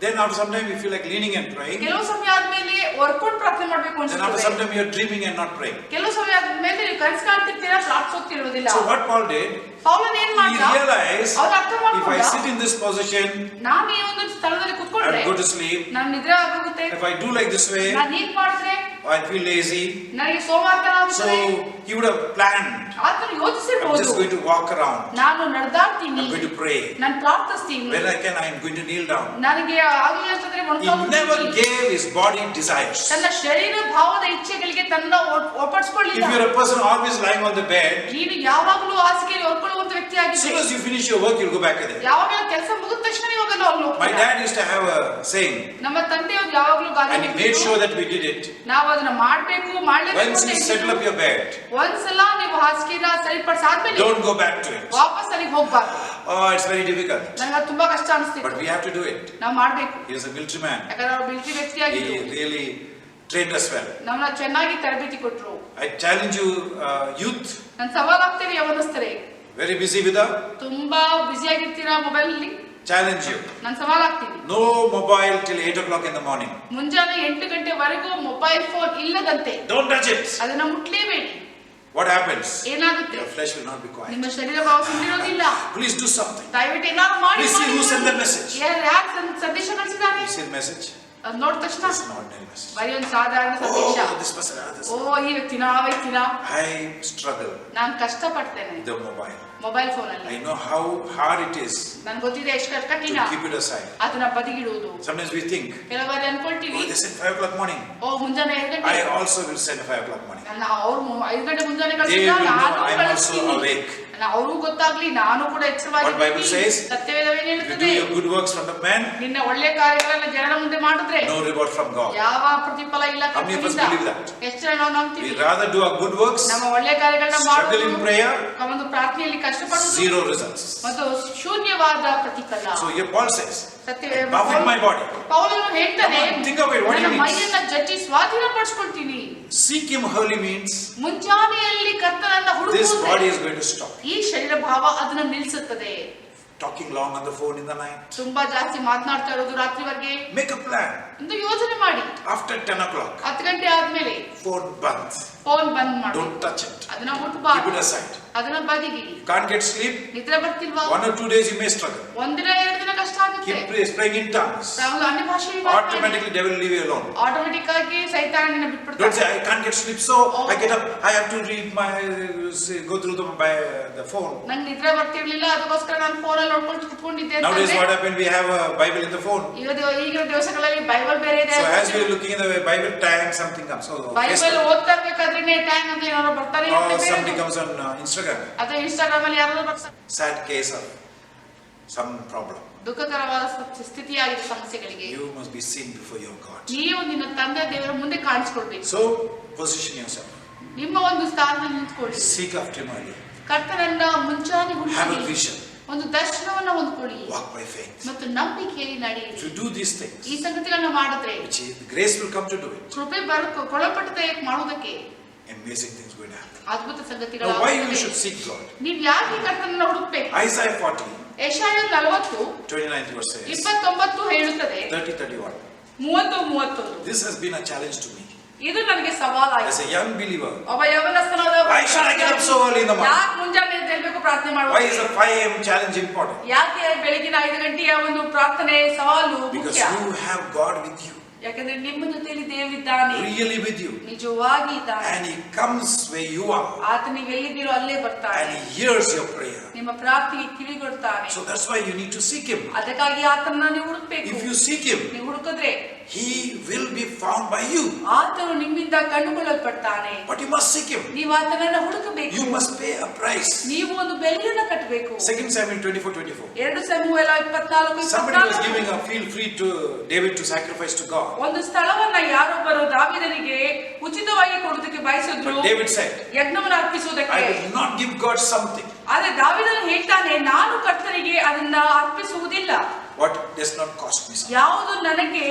Then after some time you feel like leaning and praying. ಕೆಲವು ಸಮಯ ಆದ್ಮೇಲೆ ಹೊರಕೊಂಡು ಪ್ರಾರ್ಥನೆ ಮಾಡಬೇಕು Then after ಅನ್ಸುತ್ತೆ. some time you are dreaming and not praying. ಕೆಲವು ಸಮಯ ಆದ್ಮೇಲೆ ನೀವು ಕನಸು ಕಾಣ್ತಿರ್ತೀರಾ, ಪ್ರಾರ್ಥಿಸೋತಿರೋದಿಲ್ಲ. So what Paul did, ಪೌಲನು ಏನ್ he ಮಾಡ್ದ? realized ಅವನು ಅರ್ಥ if I ಮಾಡ್ಕೊಂಡ, sit in this position, ನಾನು ಈ ಒಂದು ಸ್ಥಳದಲ್ಲಿ ಕೂತ್ಕೊಂಡ್ರೆ I'll go to sleep. ನಾನು ನಿದ್ರೆ ಆಗೋಗುತ್ತೆ. If I do like this way, ನಾನು ಹೀಗ್ ಮಾಡಿದ್ರೆ I feel lazy. ನನಗೆ ಸೋಮಾರಿತನ So ಆಗುತ್ತದೆ. he would have planned. ಆತನು I'm ಯೋಚಿಸಿರಬಹುದು, just going to walk around. ನಾನು ನಡೆದಾಡ್ತೀನಿ, I'm going to pray. ನಾನು ಪ್ರಾರ್ಥಿಸ್ತೀನಿ, When I can, I am going to kneel down. ನನಗೆ ಆಗಲಿಲ್ಲ ಅಂತಂದ್ರೆ He ಮೊಣಕಾಲು never ಮುರಿತೀನಿ. gave his body desires. ತನ್ನ ಶರೀರ ಭಾವದ ಇಚ್ಛೆಗಳಿಗೆ ತನ್ನ If ಒಪ್ಪಡಿಸಿಕೊಳ್ಳಿಲ್ಲ. you're a person always lying on the bed, ನೀನು ಯಾವಾಗಲೂ ಹಾಸಿಗೆಯಲ್ಲಿ ಹೊರ್ಕೊಳ್ಳುವಂತ ವ್ಯಕ್ತಿ as ಆಗಿದ್ದೆ. soon as you finish your work, you'll go back there. ಯಾವಾಗ ಕೆಲಸ ಮುಗಿದ ತಕ್ಷಣ ಇವಾಗ ನಾವು My dad used to have a saying, ನಮ್ಮ ತಂದೆಯವರು ಯಾವಾಗಲೂ ಗಾದೆ and he made sure that we did it. ನಾವು ಅದನ್ನ ಮಾಡ್ಬೇಕು ಮಾಡ್ಲೇಬೇಕು Once ಅಂತ you settle up ಹೇಳಿದ್ರು. your bed, ಒಂದ್ಸಲ ನೀವು ಹಾಸಿಗೆನ ಸರಿಪಡಿಸಾದ್ಮೇಲೆ don't go back to it. ವಾಪಸ್ ಅಲ್ಲಿಗೆ ಹೋಗ್ಬಾರ್ದು. Oh, it's very difficult. ನನಗೆ ಅದು ತುಂಬಾ ಕಷ್ಟ ಅನಿಸ್ತಿತ್ತು. But we have to do it. ನಾವು ಮಾಡ್ಬೇಕು, He was a military man. ಯಾಕಂದ್ರೆ ಅವ್ರು ಮಿಲಿಟರಿ ವ್ಯಕ್ತಿ ಆಗಿದ್ರು. He really trained us well. ನಮ್ಮನ್ನ ಚೆನ್ನಾಗಿ ತರಬೇತಿ ಕೊಟ್ರು. I challenge you, youth, ನಾನು ಸವಾಲಾಗ್ತೇನೆ ಯವನಸ್ಥರೇ, very busy with her, ತುಂಬಾ ಬ್ಯುಸಿ ಆಗಿರ್ತೀರಾ ಮೊಬೈಲ್ ಅಲ್ಲಿ, challenge you. ನಾನು ಸವಾಲಾಗ್ತೀನಿ. No mobile till 8 o'clock in the morning. ಮುಂಜಾನೆ 8 ಗಂಟೆವರೆಗೂ ಮೊಬೈಲ್ ಫೋನ್ ಇಲ್ಲದಂತೆ, Don't touch it. ಅದನ್ನ ಮುಟ್ಲೇಬೇಡಿ. What happens? ಏನಾಗುತ್ತೆ? Your flesh will not be quiet. ನಿಮ್ಮ ಶರೀರ ಭಾವ ಸುಂದಿರೋದಿಲ್ಲ. Please do something. ದಯವಿಟ್ಟು ಏನಾದ್ರು ಮಾಡಿ. Please see who sent the message. ಯಾರು ಸಂದೇಶ ಕಳಿಸಿದ್ದಾರೆ? You see the message? ಅದು ನೋಡಿದ ತಕ್ಷಣ It's an ordinary message. ಬರೀ ಒಂದು ಸಾಧಾರಣ ಸಂದೇಶ. Oh, this person, this. ಓ ಈ ವ್ಯಕ್ತಿನ ಆ ವ್ಯಕ್ತಿನ. I struggle ನಾನು ಕಷ್ಟಪಡ್ತೇನೆ with the mobile. Mobile phone ಅಲ್ಲಿ. I know how hard it is ನನ್ಗೆ ಗೊತ್ತಿದೆ ಎಷ್ಟು ಕಠಿಣ to keep it aside. ಅದನ್ನ ಬದಿಗಿಡುವುದು. Sometimes we think, ಕೆಲವು ಬಾರಿ ಅನ್ಕೊಳ್ತೀವಿ, oh, they sent 5 o'clock morning. ಓ ಮುಂಜಾನೆ 5 ಗಂಟೆ. I also will send 5 o'clock morning. ಅವ್ರು 5 ಗಂಟೆ ಮುಂಜಾನೆ They ಕಳಿಸಿದ್ರೆ will know ನಾನು I am also ಕಳಿಸ್ತೀನಿ. awake. ಅವ್ರಿಗೂ ಗೊತ್ತಾಗ್ಲಿ ನಾನು ಕೂಡ What Bible ಎಚ್ಚರವಾಗಿದ್ದೀನಿ. says? ಸತ್ಯವೇದವೇನು If you do ಹೇಳುತ್ತದೆ? your good works from the man, ನಿನ್ನ ಒಳ್ಳೆ ಕಾರ್ಯಗಳನ್ನ ಜನರ ಮುಂದೆ ಮಾಡಿದ್ರೆ no reward from God. ಯಾವ ಪ್ರತಿಫಲ ಇಲ್ಲ How many of us ಕರ್ತನಿಂದ. believe that? ಎಷ್ಟು ಜನ ನಾವು ನಂಬ್ತೀವಿ? We rather do our good works, ನಮ್ಮ ಒಳ್ಳೆ ಕಾರ್ಯಗಳನ್ನ struggle in ಮಾಡೋದು, prayer, ಒಂದು ಪ್ರಾರ್ಥನೆಯಲ್ಲಿ ಕಷ್ಟಪಡುವುದು, zero results. ಮತ್ತು ಶೂನ್ಯವಾದ ಪ್ರತಿಫಲ. So here Paul says, ಸತ್ಯವೇ buffet my body. ಪೌಲನು ಹೇಳ್ತಾನೆ, Come on, think of it, what ನನ್ನ he means. ಮೈಯನ್ನ ಜಜ್ಜಿ ಸ್ವಾಧೀನಪಡಿಸ್ಕೊಳ್ತೀನಿ. Seek him early means ಮುಂಜಾನೆಯಲ್ಲಿ ಕರ್ತನನ್ನ this body ಹುಡುಕುವುದೇ is going to stop. ಈ ಶರೀರ ಭಾವ ಅದನ್ನ ನಿಲ್ಲಿಸುತ್ತದೆ. Talking long on the phone in the night. ತುಂಬಾ ಜಾಸ್ತಿ ಮಾತನಾಡ್ತಾ ಇರೋದು ರಾತ್ರಿವರೆಗೆ. Make a plan. ಒಂದು ಯೋಜನೆ ಮಾಡಿ, After 10 o'clock, 10 ಗಂಟೆ ಆದ್ಮೇಲೆ phone ಬಂದ್. ಫೋನ್ ಬಂದ್ ಮಾಡಿ, Don't touch it. ಅದನ್ನ Keep ಮುಟ್ಬಾರ್ದು, it aside. ಅದನ್ನ ಬದಿಗಿಡಿ. You can't get sleep. ನಿದ್ರೆ ಬರ್ತಿಲ್ವಾ? 1 or 2 days you may struggle. ಒಂದಿನ 2 ದಿನ ಕಷ್ಟ ಆಗುತ್ತೆ. Keep praying in tongues. ತಾವು ಅನ್ಯ ಭಾಷೆಯಲ್ಲಿ Automatically devil will leave you alone. Automatic ಆಗಿ ಸೈತಾನ ನಿನ್ನ Don't ಬಿಟ್ಬಿಡ್ತಾನೆ. say I can't get sleep, so I get up. I have to read my go through the phone. ನಂಗೆ ನಿದ್ರೆ ಬರ್ತಿರ್ಲಿಲ್ಲ, ಅದಕ್ಕೋಸ್ಕರ ನಾನು ಫೋನ್ ಅಲ್ಲಿ ನೋಡ್ಕೊಂಡು ಕುತ್ಕೊಂಡಿದ್ದೆ ಅಂತ. Nowadays what happened? We have a Bible in the phone. ಈಗಿನ ದಿವಸಗಳಲ್ಲಿ ಬೈಬಲ್ ಬೇರೆ ಇದೆ. So as we are looking in the Bible, time something comes. So Bible ಓದ್ತಾ ಇರ್ಬೇಕಾದ್ರೆ ಟೈಮ್ ಅಂತ ಏನಾದ್ರು ಬರ್ತಾನೆ or ಇರುತ್ತೆ. somebody comes on Instagram. ಅದು ಇನ್ಸ್ಟಾಗ್ರಾಮ್ ಅಲ್ಲಿ ಯಾರಾದ್ರೂ ಬರ್ತಾರೆ. Sad case of some problem. ದುಃಖಕರವಾದ ಸ್ಥಿತಿಯಾಗಿದೆ ಸಮಸ್ಯೆಗಳಿಗೆ. You must be seen before your God. ನೀವು ನಿನ್ನ ತಂದೆ ದೇವರ ಮುಂದೆ ಕಾಣಿಸ್ಕೊಳ್ಬೇಕು. So position yourself. ನಿಮ್ಮ ಒಂದು ಸ್ಥಾನದಲ್ಲಿ ನಿಂತ್ಕೊಳ್ಳಿ. Seek after him early. ಕರ್ತನನ್ನ ಮುಂಚಾನೆ Have a ಹುಡುಕಿ, vision. ಒಂದು ದರ್ಶನವನ್ನ ಹೊಂದ್ಕೊಳ್ಳಿ Walk by faith. ಮತ್ತು ನಂಬಿಕೆಯಲ್ಲಿ If ನಡೆಯಿರಿ. you do these things, ಈ ಸಂಗತಿಗಳನ್ನ ಮಾಡಿದ್ರೆ which is, grace will come to do it. ಕೃಪೆ ಕೊಡಲ್ಪಟ್ಟದೆ ಮಾಡುವುದಕ್ಕೆ Amazing things going to happen. ಅದ್ಭುತ ಸಂಗತಿಗಳು. Now why you should seek God? ನೀವು ಯಾಕೆ ಕರ್ತನನ್ನ ಹುಡುಕ್ಬೇಕು? Isaiah 40, ಯೆಶಾಯ 40 29th verse says, 29 ಹೇಳುತ್ತದೆ, 30, 31. 30-31. This has been a challenge to me. ಇದು ನನಗೆ ಸವಾಲಾಗಿದೆ. As a young believer, ಒಬ್ಬ ಯವನಸ್ಥನಾದ why should I get up so early in the morning? ಯಾಕೆ ಮುಂಜಾನೆ ಎದ್ದೇಳಬೇಕು ಪ್ರಾರ್ಥನೆ Why ಮಾಡುವಾಗ? is the 5 AM challenge important? ಯಾಕೆ ಬೆಳಗಿನ 5 ಗಂಟೆಯ ಒಂದು ಪ್ರಾರ್ಥನೆ ಸವಾಲು Because ಮುಖ್ಯ? you have God with you, ಯಾಕಂದ್ರೆ ನಿಮ್ಮ ಜೊತೆಯಲ್ಲಿ ದೇವರಿದ್ದಾನೆ, really with you. ನಿಜವಾಗಿ ಇದ್ದಾನೆ. And He comes where you are. ಆತ ನೀವು ಎಲ್ಲಿದ್ದೀರೋ ಅಲ್ಲೇ ಬರ್ತಾನೆ. And He hears your prayer. ನಿಮ್ಮ ಪ್ರಾರ್ಥನೆಗೆ ಕಿವಿಗೊಡ್ತಾನೆ. So that's why you need to seek Him. ಅದಕ್ಕಾಗಿ ಆತನನ್ನ ನೀವು ಹುಡುಕ್ಬೇಕು. If you seek Him, ನೀವು ಹುಡುಕಿದ್ರೆ He will be found by you. ಆತನು ನಿಮ್ಮಿಂದ ಕಂಡುಕೊಳ್ಳಲ್ಪಡ್ತಾನೆ. But you must seek Him. ನೀವು ಆತನನ್ನ ಹುಡುಕಬೇಕು. You must pay a price. ನೀವು ಒಂದು ಬೆಲೆಯನ್ನು ಕಟ್ಟಬೇಕು. 2 Samuel 24:24. 2 ಸಮುವೇಲ 24:24. Somebody was giving a feel free to David to sacrifice to God. ಒಂದು ಸ್ಥಳವನ್ನ ಯಾರೊಬ್ಬರು ದಾವೀದನಿಗೆ ಉಚಿತವಾಗಿ ಕೊಡುವುದಕ್ಕೆ ಬಯಸಿದ್ರು. But David said, ಯಜ್ಞವನ್ನು ಅರ್ಪಿಸುವುದಕ್ಕೆ. I will not give God something ಆದ್ರೆ ದಾವೀದನು ಹೇಳ್ತಾನೆ, ನಾನು ಕರ್ತನಿಗೆ ಅದನ್ನ ಅರ್ಪಿಸುವುದಿಲ್ಲ what does not cost me something. ಯಾವುದು ನನಗೆ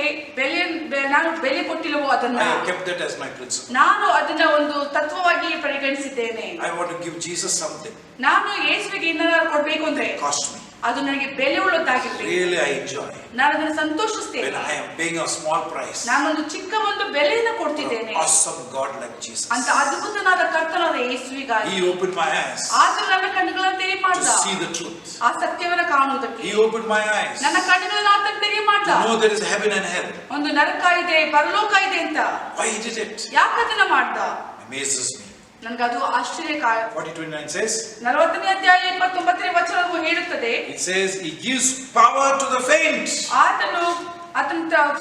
ನಾನು ಬೆಲೆ ಕೊಟ್ಟಿಲ್ಲವೋ ಅದನ್ನ. I have kept that as my principle. ನಾನು ಅದನ್ನ ಒಂದು ತತ್ವವಾಗಿ ಪರಿಗಣಿಸಿದ್ದೇನೆ. I want to give Jesus something. ನಾನು ಯೇಸುವಿಗೆ ಏನಾದರೂ ಕೊಡ್ಬೇಕು ಅಂದ್ರೆ Cost me. ಅದು ನನಗೆ ಬೆಲೆ ಉಳ್ಳದ್ದಾಗಿರ್ಬೇಕು. Really I enjoy ನಾನು ಅದನ್ನು ಸಂತೋಷಿಸ್ತೇನೆ. when I am paying a small price. ನಾನೊಂದು ಚಿಕ್ಕ ಒಂದು ಬೆಲೆಯನ್ನು ಕೊಡ್ತಿದ್ದೇನೆ. Awesome God like Jesus. ಅಂತ ಅದ್ಭುತನಾದ ಕರ್ತನಾದ ಯೇಸುವಿಗಾಗಿ. He opened my eyes ಆತನು ನನ್ನ ಕಣ್ಣುಗಳನ್ನು ತೆರೆ to ಮಾಡ್ದ. see the truth. ಆ ಸತ್ಯವನ್ನು ಕಾಣುವುದಕ್ಕೆ. He opened my eyes ನನ್ನ ಕಣ್ಣುಗಳನ್ನು ಆತನು ತೆರೆ ಮಾಡ್ದ. to know there is heaven and hell. ಒಂದು ನರಕ ಇದೆ, ಪರಲೋಕ ಇದೆ ಅಂತ. Why he did it ಯಾಕೆ ಅದನ್ನ ಮಾಡ್ದ? amazes me. ನನಗದು ಆಶ್ಚರ್ಯಕಾಯ. 40:29 says, 40ನೇ ಅಧ್ಯಾಯ 29ನೇ ವಚನವು ಹೇಳುತ್ತದೆ, it says he gives power to the faint ಆತನು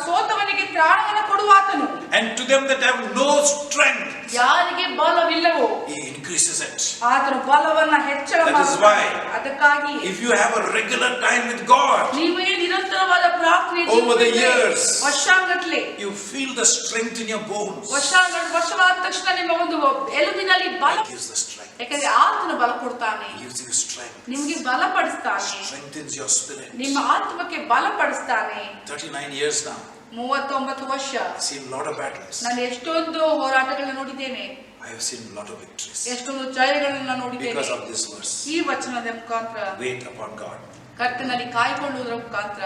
ಸೋತವನಿಗೆ ತ್ರಾಣವನ್ನು ಕೊಡುವ ಆತನು. and to them that have no strength ಯಾರಿಗೆ ಬಲವಿಲ್ಲವೋ he increases it. ಆತನು ಬಲವನ್ನ ಹೆಚ್ಚಳ That is why ಅದಕ್ಕಾಗಿ if you have a regular time with God ನೀವು ನಿರಂತರವಾದ ಪ್ರಾರ್ಥನೆ over the years, ವರ್ಷಾಂಗಟ್ಲೆ you feel the strength in your bones. ವರ್ಷವಾದ ತಕ್ಷಣ ನಿಮ್ಮ ಒಂದು ಎಲುಬಿನಲ್ಲಿ ಬಲ He gives the strength. ಯಾಕಂದ್ರೆ ಆತನು ಬಲ ಕೊಡ್ತಾನೆ, He gives you strength. ನಿಮಗೆ ಬಲಪಡಿಸ್ತಾನೆ, Strengthens your spirit. ನಿಮ್ಮ ಆತ್ಮಕ್ಕೆ ಬಲಪಡಿಸ್ತಾನೆ. 39 years now. 39 ವರ್ಷ I've seen a lot of battles. ನಾನು ಎಷ್ಟೊಂದು ಹೋರಾಟಗಳನ್ನ ನೋಡಿದ್ದೇನೆ, I have seen a lot of victories ಎಷ್ಟೊಂದು ಜಯಗಳನ್ನ ನೋಡಿದ್ದೇನೆ because of this verse. ಈ ವಚನದ ಮುಖಾಂತರ. Wait upon God. ಕರ್ತನಲ್ಲಿ ಕಾಯ್ಕೊಳ್ಳುವುದರ ಮುಖಾಂತರ.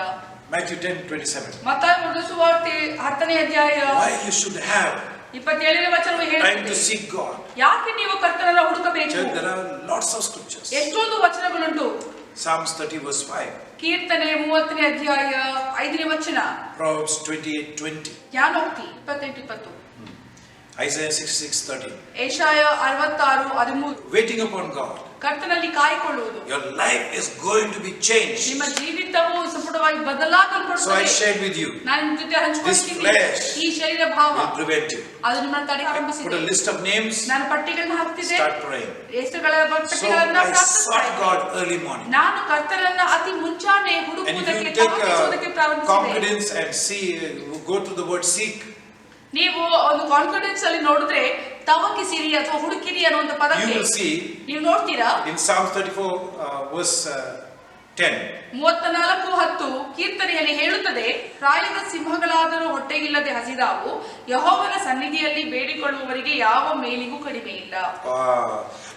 Matthew 10:27. ಮತ್ತಾಯ ಬರೆದ ಸುವಾರ್ತೆ 10ನೇ ಅಧ್ಯಾಯ Why you should have 27ನೇ ವಚನವು time to ಹೇಳುತ್ತದೆ, seek God. ಯಾಕೆ ನೀವು ಕರ್ತನನ್ನು ಹುಡುಕಬೇಕು? Church, there are lots of scriptures. ಎಷ್ಟೊಂದು ವಚನಗಳುಂಟು. Psalms 30 verse 5. ಕೀರ್ತನೆ 30ನೇ ಅಧ್ಯಾಯ 5ನೇ ವಚನ. Proverbs 28:20. ಜ್ಞಾನೋಕ್ತಿ 28:20. Isaiah 66:13. Yeshaya 66:13. Waiting upon God. ಕರ್ತನಲ್ಲಿ ಕಾಯ್ಕೊಳ್ಳುವುದು. Your life is going to be changed. ನಿಮ್ಮ ಜೀವಿತವು ಸಂಪೂರ್ಣವಾಗಿ So I ಬದಲಾಗಲ್ಪಡುತ್ತದೆ. shared with you. ನಾನು ನಿಮ್ಮ ಜೊತೆ ಹಂಚಿಕೊಂಡಿದ್ದೀನಿ. flesh ಈ ಶರೀರ ಭಾವ Will prevent you. ಅದು ನಿಮ್ಮನ್ನು ತಡೆ Put a ಆರಂಭಿಸಿದೆ. list of names. ನಾನು ಪಟ್ಟಿಗಳನ್ನು ಹಾಕ್ತಿದ್ದೆ, Start praying. ಹೆಸರುಗಳ So ಪಟ್ಟಿಗಳನ್ನ I ಪ್ರಾರ್ಥಿಸ್ತಾ sought ಇದ್ದೆ. God early morning. ನಾನು ಕರ್ತನನ್ನ ಅತಿ ಮುಂಚಾನೆ And if ಹುಡುಕುವುದಕ್ಕೆ you take ತವಕಿಸುವುದಕ್ಕೆ ಪ್ರಾರಂಭಿಸಿದೆ. confidence and see, go to the word seek, ನೀವು ಒಂದು ಕಾನ್ಫಿಡೆನ್ಸ್ ಅಲ್ಲಿ ನೋಡಿದ್ರೆ ತವಕಿಸಿರಿ ಅಥವಾ ಹುಡುಕಿರಿ ಅನ್ನುವಂತ you ಪದಕ್ಕೆ will see ನೀವು ನೋಡ್ತೀರಾ. in Psalms 34 verse 10. 34:10 ಕೀರ್ತನೆಯಲ್ಲಿ ಹೇಳುತ್ತದೆ, ಪ್ರಾಯದ ಸಿಂಹಗಳಾದರೂ ಹೊಟ್ಟೆಗಿಲ್ಲದೆ ಹಸಿದಾವು, ಯೆಹೋವನ ಸನ್ನಿಧಿಯಲ್ಲಿ ಬೇಡಿಕೊಳ್ಳುವವರಿಗೆ ಯಾವ ಮೇಲಿಗೂ ಕಡಿಮೆ ಇಲ್ಲ.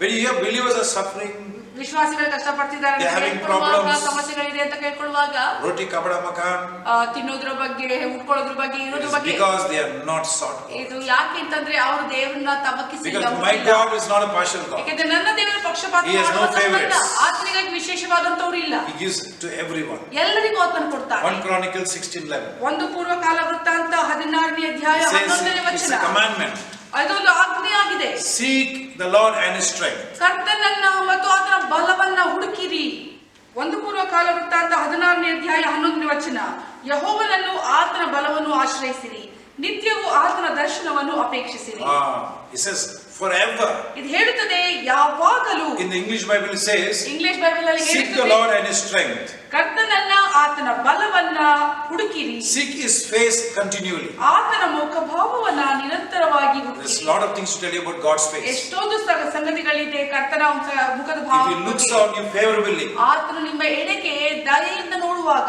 When you hear believers are suffering, ವಿಶ್ವಾಸಿಗಳು ಕಷ್ಟಪಡ್ತಿದ್ದಾರೆ They ಅಂತ are having ಕೇಳ್ಕೊಳ್ಳುವಾಗ, problems. ಸಮಸ್ಯೆಗಳಿದೆ ಅಂತ ಕೇಳ್ಕೊಳ್ಳುವಾಗ, roti kabada makan, ತಿನ್ನೋದ್ರ ಬಗ್ಗೆ, ಉಟ್ಕೊಳ್ಳೋದ್ರ ಬಗ್ಗೆ, it ಇರೋದ್ರ is ಬಗ್ಗೆ, because they are not sought God. ಇದು ಯಾಕೆ ಅಂತಂದ್ರೆ ಅವರು ದೇವರನ್ನ ತವಕಿಸಿಲ್ಲ. Because my God is not a partial God. ಯಾಕಂದ್ರೆ ನನ್ನ ದೇವರ ಪಕ್ಷಪಾತ He has no ಮಾಡುವಂತವನಲ್ಲ. favorites. ಆತನಿಗಾಗಿ ವಿಶೇಷವಾದಂತವ್ರು ಇಲ್ಲ, He gives to everyone. ಎಲ್ಲರಿಗೂ ಆತನು ಕೊಡ್ತಾನೆ. 1 Chronicles 16:11. ಒಂದು ಪೂರ್ವಕಾಲ ವೃತ್ತಾಂತ 16ನೇ ಅಧ್ಯಾಯ It says 11ನೇ it's ವಚನ. a commandment. ಅದೊಂದು ಆಜ್ಞೆಯಾಗಿದೆ. Seek the Lord and His strength. ಕರ್ತನನ್ನ ಮತ್ತು ಆತನ ಬಲವನ್ನ ಹುಡುಕಿರಿ. ಒಂದು ಪೂರ್ವಕಾಲ ವೃತ್ತಾಂತ 16ನೇ ಅಧ್ಯಾಯ 11ನೇ ವಚನ. ಯೆಹೋವನನ್ನು ಆತನ ಬಲವನ್ನು ಆಶ್ರಯಿಸಿರಿ, ನಿತ್ಯವೂ ಆತನ ದರ್ಶನವನ್ನು ಅಪೇಕ್ಷಿಸಿರಿ. It says forever. ಇದು ಹೇಳುತ್ತದೆ ಯಾವಾಗಲೂ. In the English Bible it says, English Bible ಅಲ್ಲಿ seek the ಹೇಳುತ್ತದೆ, Lord and His strength. ಕರ್ತನನ್ನ ಆತನ ಬಲವನ್ನ ಹುಡುಕಿರಿ. Seek His face continually. ಆತನ ಮುಖಭಾವವನ್ನ ನಿರಂತರವಾಗಿ There's a ಹುಡುಕಿರಿ. lot of things to tell you about God's face. ಎಷ್ಟೊಂದು ಸಂಗತಿಗಳಿದೆ ಕರ್ತನ ಮುಖದ If ಭಾವ. He looks on you favorably, ಆತನು ನಿಮ್ಮ ಎಡೆಗೆ ದಯೆಯಿಂದ ನೋಡುವಾಗ,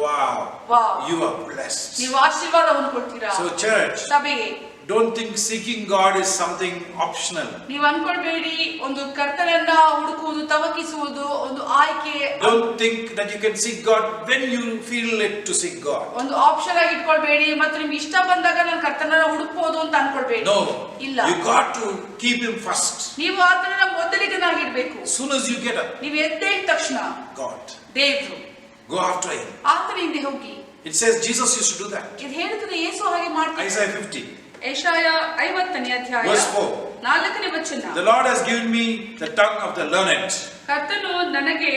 wow, wow, you are blessed. ನೀವು ಆಶೀರ್ವಾದವನ್ನು ಕೊಡ್ತೀರಾ. So church, ಸಭೆಗೆ don't think seeking God is something optional. ನೀವು ಅನ್ಕೊಳ್ಬೇಡಿ ಒಂದು ಕರ್ತನನ್ನ ಹುಡುಕುವುದು, ತವಕಿಸುವುದು ಒಂದು ಆಯ್ಕೆ, Don't think that you can seek God when you feel led to seek God. ಒಂದು ಆಪ್ಷನ್ ಆಗಿ ಇಟ್ಕೊಳ್ಬೇಡಿ ಮತ್ತು ನಿಮ್ಗೆ ಇಷ್ಟ ಬಂದಾಗ ನಾನು ಕರ್ತನನ್ನ ಹುಡುಕಬಹುದು ಅಂತ ಅನ್ಕೊಳ್ಬೇಡಿ. No, ಇಲ್ಲ, you got to keep Him first. ನೀವು ಆತನನ್ನ ಮೊದಲಿಗನಾಗಿ ಇಡ್ಬೇಕು. As soon as you get up, ನೀವು ಎದ್ದೇಳ ತಕ್ಷಣ God, ದೇವ್ರು, go after Him. ಆತನ ಹಿಂದೆ ಹೋಗಿ. It says Jesus used to do that. ಇದು ಹೇಳುತ್ತದೆ ಯೇಸು ಹಾಗೆ ಮಾಡ್ತಾರೆ. Isaiah 50 ಏಷಾಯ 50ನೇ ಅಧ್ಯಾಯ verse 4. 4ನೇ ವಚನ. The Lord has given me the tongue of the learned. ಕರ್ತನು ನನಗೆ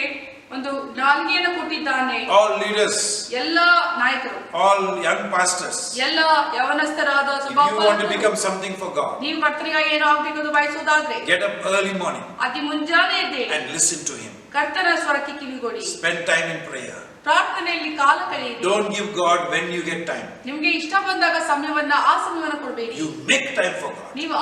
ಒಂದು ನಾಲಿಗೆಯನ್ನು ಕೊಟ್ಟಿದ್ದಾನೆ. All leaders, ಎಲ್ಲ ನಾಯಕರು, all young pastors, ಎಲ್ಲ ಯವನಸ್ಥರಾದ if you want to ಸಭಾಪಾಲಕರು, become something for God, ನೀವು ಕರ್ತನಿಗಾಗಿ ಏನೋ ಆಗ್ಬೇಕೆಂದು ಬಯಸುವುದಾದ್ರೆ get up early morning ಅತಿ ಮುಂಜಾನೆ ಎದ್ದೇಳಿ and listen to Him. ಕರ್ತನ ಸ್ವರಕ್ಕೆ ಕಿವಿಗೊಡಿ. Spend time in prayer. ಪ್ರಾರ್ಥನೆಯಲ್ಲಿ ಕಾಲ ಕಳೆಯಿರಿ. Don't give God when you get time. ನಿಮ್ಗೆ ಇಷ್ಟ ಬಂದಾಗ ಸಮಯವನ್ನ ಆ ಸಮಯವನ್ನ ಕೊಡಬೇಡಿ. You make time for God. ನೀವು